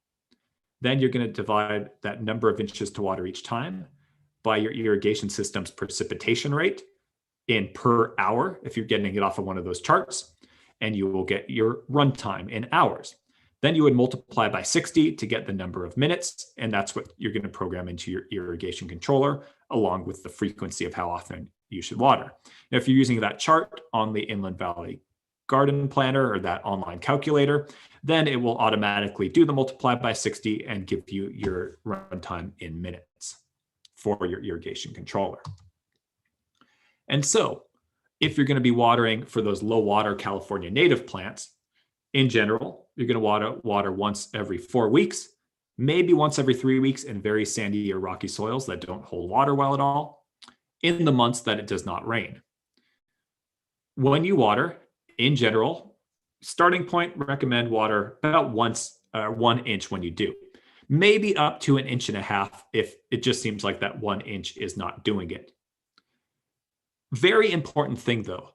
Then you're going to divide that number of inches to water each time by your irrigation system's precipitation rate in per hour, if you're getting it off of one of those charts. and you will get your runtime in hours. Then you would multiply by 60 to get the number of minutes, and that's what you're going to program into your irrigation controller, along with the frequency of how often you should water. Now, if you're using that chart on the Inland Valley Garden Planner or that online calculator, then it will automatically do the multiply by 60 and give you your runtime in minutes for your irrigation controller. And so, if you're going to be watering for those low water California native plants, in general, you're going to water once every 4 weeks, maybe once every 3 weeks in very sandy or rocky soils that don't hold water well at all, in the months that it does not rain. When you water, in general, starting point, recommend water about 1 inch when you do. Maybe up to 1.5 inches if it just seems like that 1 inch is not doing it. Very important thing though,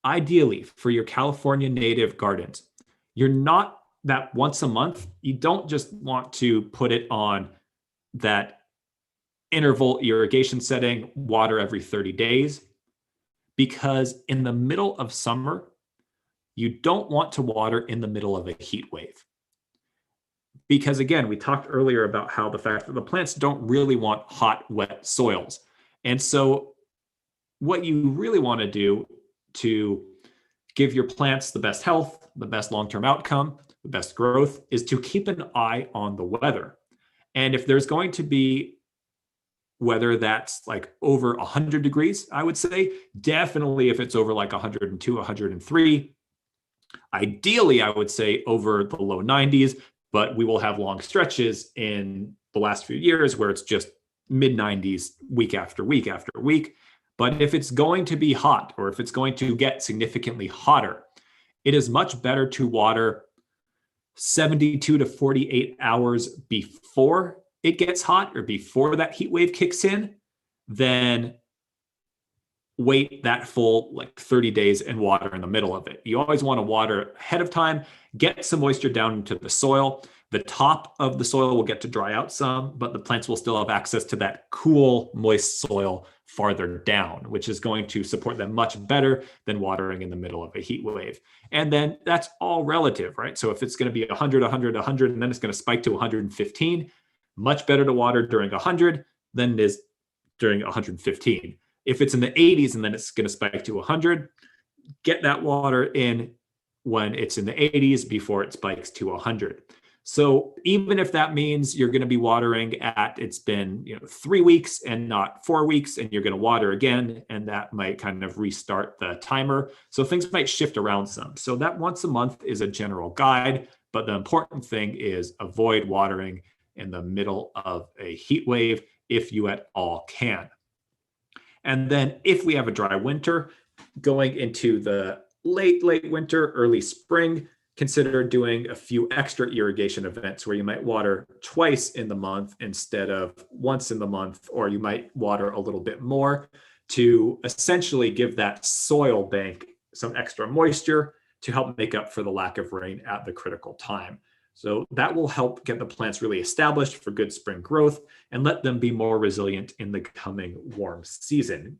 ideally for your California native gardens, you're not that once a month, you don't just want to put it on that interval irrigation setting, water every 30 days, because in the middle of summer, you don't want to water in the middle of a heat wave. Because again, we talked earlier about how the fact that the plants don't really want hot, wet soils. And so what you really want to do to give your plants the best health, the best long-term outcome, the best growth is to keep an eye on the weather. And if there's going to be weather that's like over 100 degrees, I would say, definitely if it's over like 102, 103, ideally, I would say over the low 90s, but we will have long stretches in the last few years where it's just mid 90s week after week after week. But if it's going to be hot or if it's going to get significantly hotter, it is much better to water 72 to 48 hours before it gets hot or before that heat wave kicks in than wait that full like 30 days and water in the middle of it. You always want to water ahead of time, get some moisture down into the soil. The top of the soil will get to dry out some, but the plants will still have access to that cool, moist soil farther down, which is going to support them much better than watering in the middle of a heat wave. And then that's all relative, right? So if it's going to be 100, 100, 100, and then it's going to spike to 115, much better to water during 100 than it is during 115. If it's in the 80s and then it's going to spike to 100, get that water in when it's in the 80s before it spikes to 100. So even if that means you're going to be watering at, it's been 3 weeks and not 4 weeks, and you're going to water again, and that might kind of restart the timer. So things might shift around some. So that once a month is a general guide, but the important thing is avoid watering in the middle of a heat wave if you at all can. And then if we have a dry winter, going into the late winter, early spring, consider doing a few extra irrigation events where you might water twice in the month instead of once in the month, or you might water a little bit more to essentially give that soil bank some extra moisture to help make up for the lack of rain at the critical time. So that will help get the plants really established for good spring growth and let them be more resilient in the coming warm season,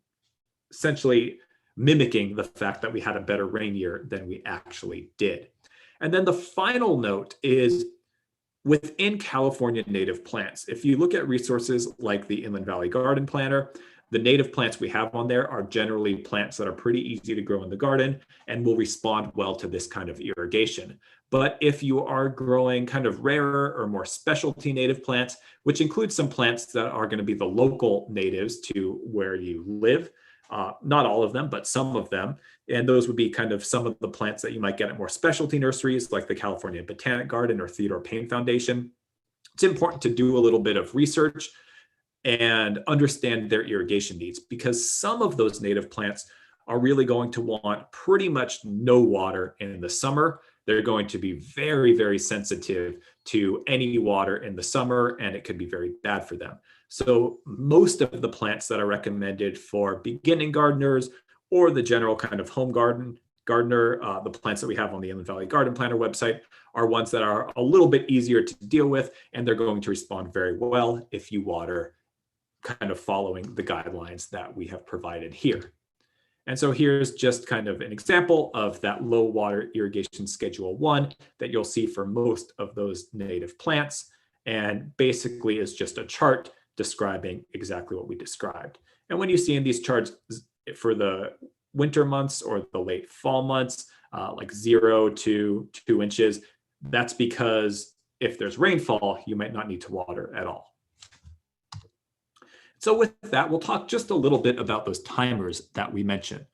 essentially mimicking the fact that we had a better rain year than we actually did. And then the final note is within California native plants. If you look at resources like the Inland Valley Garden Planner, the native plants we have on there are generally plants that are pretty easy to grow in the garden and will respond well to this kind of irrigation. But if you are growing kind of rarer or more specialty native plants, which includes some plants that are going to be the local natives to where you live, not all of them, but some of them. And those would be kind of some of the plants that you might get at more specialty nurseries like the California Botanic Garden or Theodore Payne Foundation. It's important to do a little bit of research and understand their irrigation needs, because some of those native plants are really going to want pretty much no water in the summer. They're going to be very, very sensitive to any water in the summer, and it could be very bad for them. So most of the plants that are recommended for beginning gardeners or the general kind of home gardener, the plants that we have on the Inland Valley Garden Planner website are ones that are a little bit easier to deal with, and they're going to respond very well if you water kind of following the guidelines that we have provided here. And so here's just kind of an example of that low water irrigation schedule 1 that you'll see for most of those native plants. And basically is just a chart describing exactly what we described. And when you see in these charts for the winter months or the late fall months, like 0 to 2 inches, that's because if there's rainfall, you might not need to water at all. So with that, we'll talk just a little bit about those timers that we mentioned.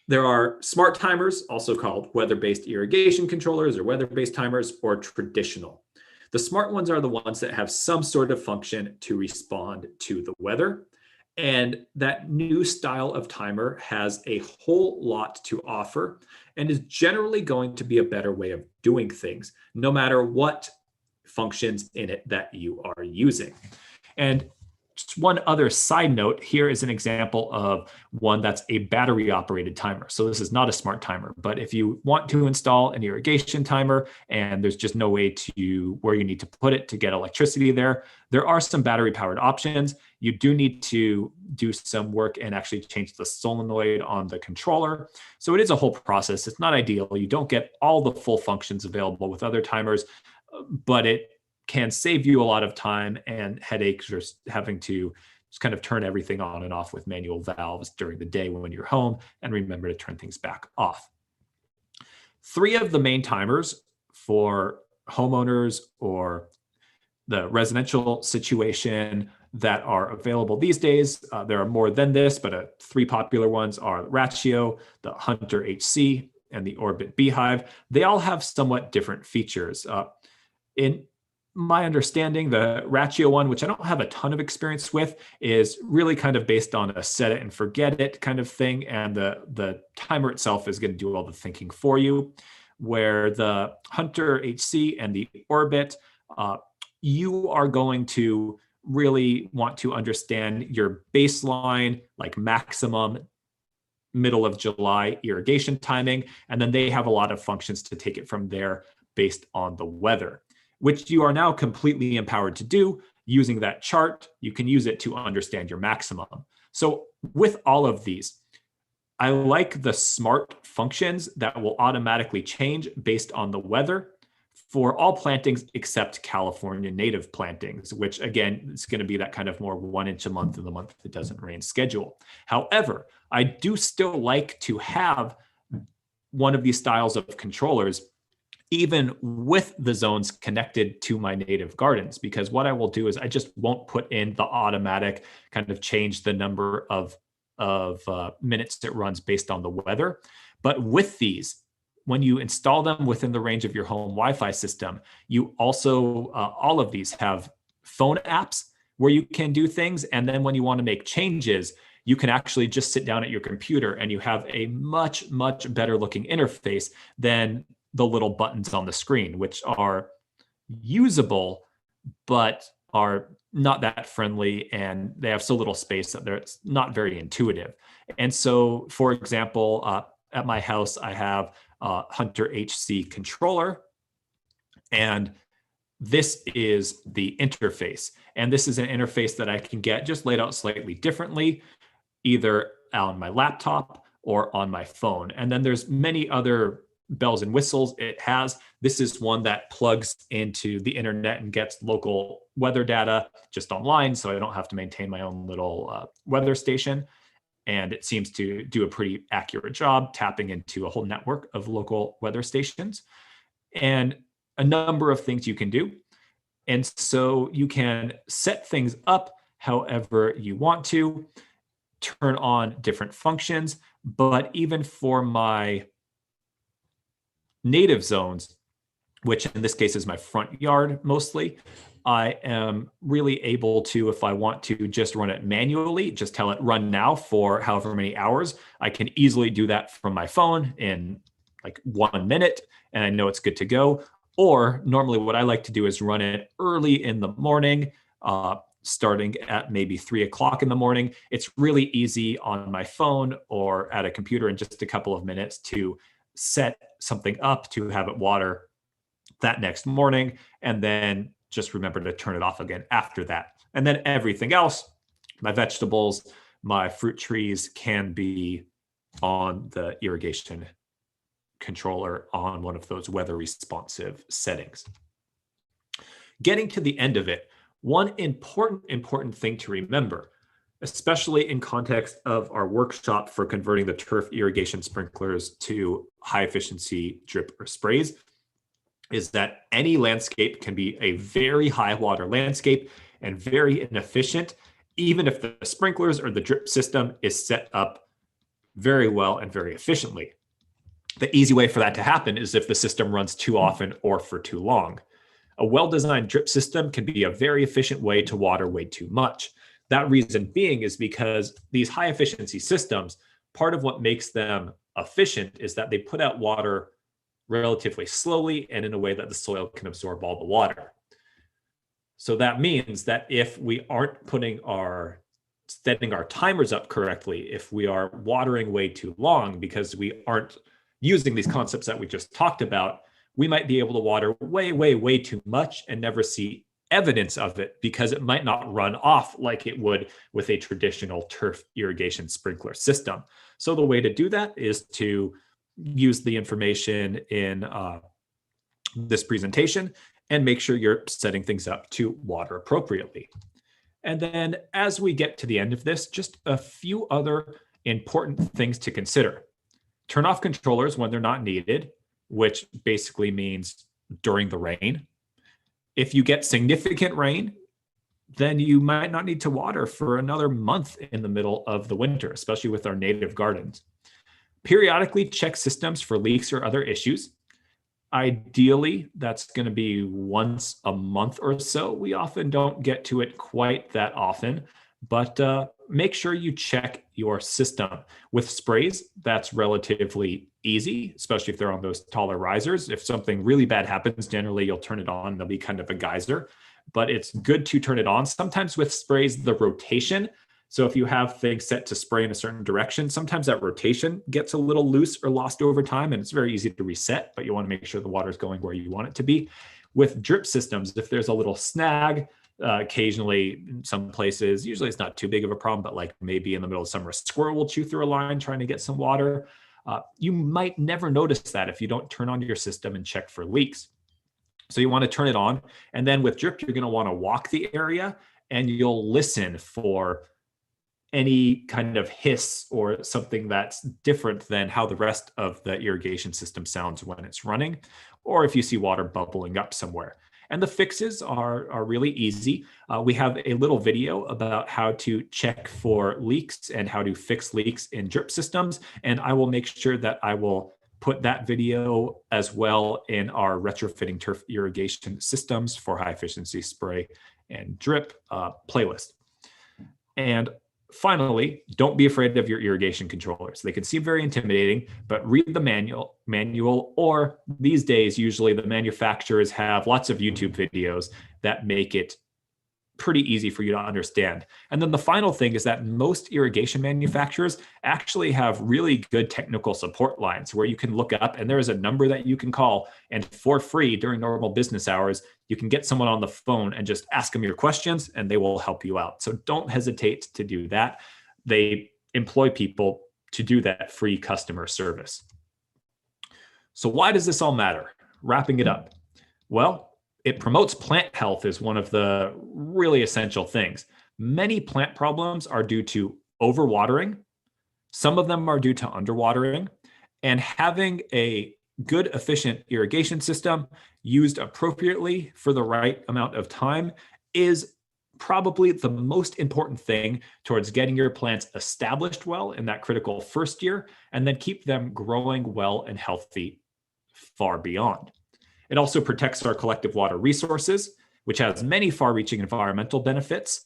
There are smart timers, also called weather-based irrigation controllers or weather-based timers, or traditional. The smart ones are the ones that have some sort of function to respond to the weather. And that new style of timer has a whole lot to offer and is generally going to be a better way of doing things, no matter what functions in it that you are using. And just one other side note, here is an example of one that's a battery operated timer. So this is not a smart timer, but if you want to install an irrigation timer and there's just no way to where you need to put it to get electricity there are some battery powered options. You do need to do some work and actually change the solenoid on the controller. So it is a whole process. It's not ideal. You don't get all the full functions available with other timers, but it can save you a lot of time and headaches or having to just kind of turn everything on and off with manual valves during the day when you're home, and remember to turn things back off. 3 of the main timers for homeowners or the residential situation that are available these days, there are more than this, but 3 popular ones are Ratio, the Hunter HC, and the Orbit Beehive. They all have somewhat different features. In my understanding, the Ratio one, which I don't have a ton of experience with, is really kind of based on a set it and forget it kind of thing. And the timer itself is going to do all the thinking for you. Where the Hunter HC and the Orbit, you are going to really want to understand your baseline, like maximum middle of July irrigation timing. And then they have a lot of functions to take it from there based on the weather, which you are now completely empowered to do using that chart. You can use it to understand your maximum. So with all of these, I like the smart functions that will automatically change based on the weather for all plantings except California native plantings, which again, is going to be that kind of more 1 inch a month in the month that doesn't rain schedule. However, I do still like to have one of these styles of controllers even with the zones connected to my native gardens, because what I will do is I just won't put in the automatic kind of change the number of minutes it runs based on the weather. But with these, when you install them within the range of your home Wi-Fi system, you also, all of these have phone apps where you can do things. And then when you want to make changes, you can actually just sit down at your computer and you have a much, much better looking interface than the little buttons on the screen, which are usable, but are not that friendly, and they have so little space that they're not very intuitive. And so, for example, at my house, I have a Hunter HC controller, and this is the interface. And this is an interface that I can get just laid out slightly differently, either on my laptop or on my phone. And then there's many other bells and whistles it has. This is one that plugs into the internet and gets local weather data just online, so I don't have to maintain my own little weather station. And it seems to do a pretty accurate job tapping into a whole network of local weather stations and a number of things you can do. And so you can set things up however you want to, turn on different functions, but even for my native zones, which in this case is my front yard mostly, I am really able to, if I want to just run it manually, just tell it run now for however many hours. I can easily do that from my phone in like 1 minute, and I know it's good to go. Or normally what I like to do is run it early in the morning, starting at maybe 3 o'clock in the morning. It's really easy on my phone or at a computer in just a couple of minutes to set something up to have it water that next morning, and then just remember to turn it off again after that. And then everything else, my vegetables, my fruit trees, can be on the irrigation controller on one of those weather responsive settings. Getting to the end of it, one important thing to remember, especially in context of our workshop for converting the turf irrigation sprinklers to high efficiency drip or sprays, is that any landscape can be a very high water landscape and very inefficient, even if the sprinklers or the drip system is set up very well and very efficiently. The easy way for that to happen is if the system runs too often or for too long. A well-designed drip system can be a very efficient way to water way too much. That reason being is because these high efficiency systems, part of what makes them efficient is that they put out water relatively slowly and in a way that the soil can absorb all the water. So that means that if we aren't setting our timers up correctly, if we are watering way too long because we aren't using these concepts that we just talked about, we might be able to water way too much and never see evidence of it because it might not run off like it would with a traditional turf irrigation sprinkler system. So the way to do that is to use the information in this presentation and make sure you're setting things up to water appropriately. And then as we get to the end of this, just a few other important things to consider. Turn off controllers when they're not needed, which basically means during the rain. If you get significant rain, then you might not need to water for another month in the middle of the winter, especially with our native gardens. Periodically check systems for leaks or other issues. Ideally, that's going to be once a month or so. We often don't get to it quite that often, but make sure you check your system. With sprays, that's relatively easy, especially if they're on those taller risers. If something really bad happens, generally you'll turn it on, there'll be kind of a geyser, but it's good to turn it on. Sometimes with sprays, the rotation, so if you have things set to spray in a certain direction, sometimes that rotation gets a little loose or lost over time, and it's very easy to reset, but you want to make sure the water is going where you want it to be. With drip systems, if there's a little snag, occasionally in some places, usually it's not too big of a problem, but like maybe in the middle of summer, a squirrel will chew through a line trying to get some water. You might never notice that if you don't turn on your system and check for leaks. So you want to turn it on. And then with drip, you're going to want to walk the area and you'll listen for any kind of hiss or something that's different than how the rest of the irrigation system sounds when it's running, or if you see water bubbling up somewhere. And the fixes are really easy. We have a little video about how to check for leaks and how to fix leaks in drip systems. And I will make sure that I will put that video as well in our retrofitting turf irrigation systems for high efficiency spray and drip playlist. And finally, don't be afraid of your irrigation controllers. They can seem very intimidating, but read the manual, or these days, usually the manufacturers have lots of YouTube videos that make it pretty easy for you to understand. And then the final thing is that most irrigation manufacturers actually have really good technical support lines where you can look up and there is a number that you can call, and for free during normal business hours, you can get someone on the phone and just ask them your questions and they will help you out. So don't hesitate to do that. They employ people to do that free customer service. So why does this all matter? Wrapping it up. Well, it promotes plant health is one of the really essential things. Many plant problems are due to overwatering. Some of them are due to underwatering. And having a good, efficient irrigation system used appropriately for the right amount of time is probably the most important thing towards getting your plants established well in that critical first year, and then keep them growing well and healthy far beyond. It also protects our collective water resources, which has many far-reaching environmental benefits.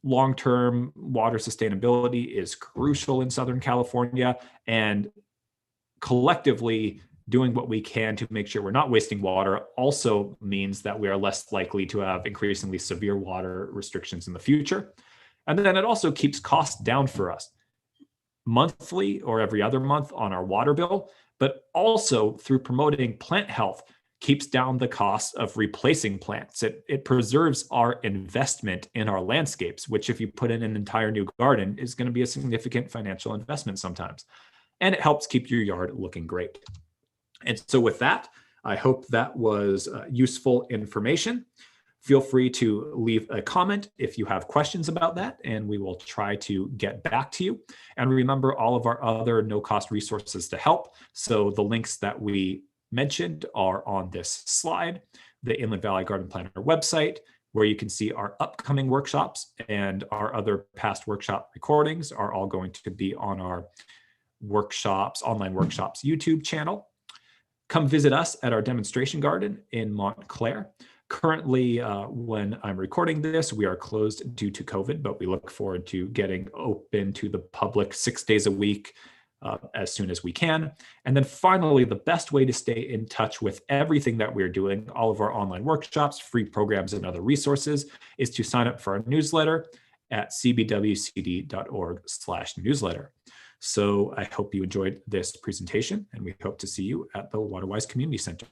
Long-term water sustainability is crucial in Southern California, and collectively doing what we can to make sure we're not wasting water also means that we are less likely to have increasingly severe water restrictions in the future. And then it also keeps costs down for us monthly or every other month on our water bill, but also through promoting plant health, keeps down the cost of replacing plants. It preserves our investment in our landscapes, which if you put in an entire new garden is going to be a significant financial investment sometimes. And it helps keep your yard looking great. And so with that, I hope that was useful information. Feel free to leave a comment if you have questions about that, and we will try to get back to you. And remember all of our other no-cost resources to help. So the links that we mentioned are on this slide, the Inland Valley Garden Planner website, where you can see our upcoming workshops, and our other past workshop recordings are all going to be on our online workshops YouTube channel. Come visit us at our demonstration garden in Montclair. Currently, when I'm recording this, we are closed due to COVID, but we look forward to getting open to the public 6 days a week as soon as we can. And then finally, the best way to stay in touch with everything that we're doing, all of our online workshops, free programs, and other resources, is to sign up for our newsletter at cbwcd.org/newsletter. So I hope you enjoyed this presentation, and we hope to see you at the Waterwise Community Center.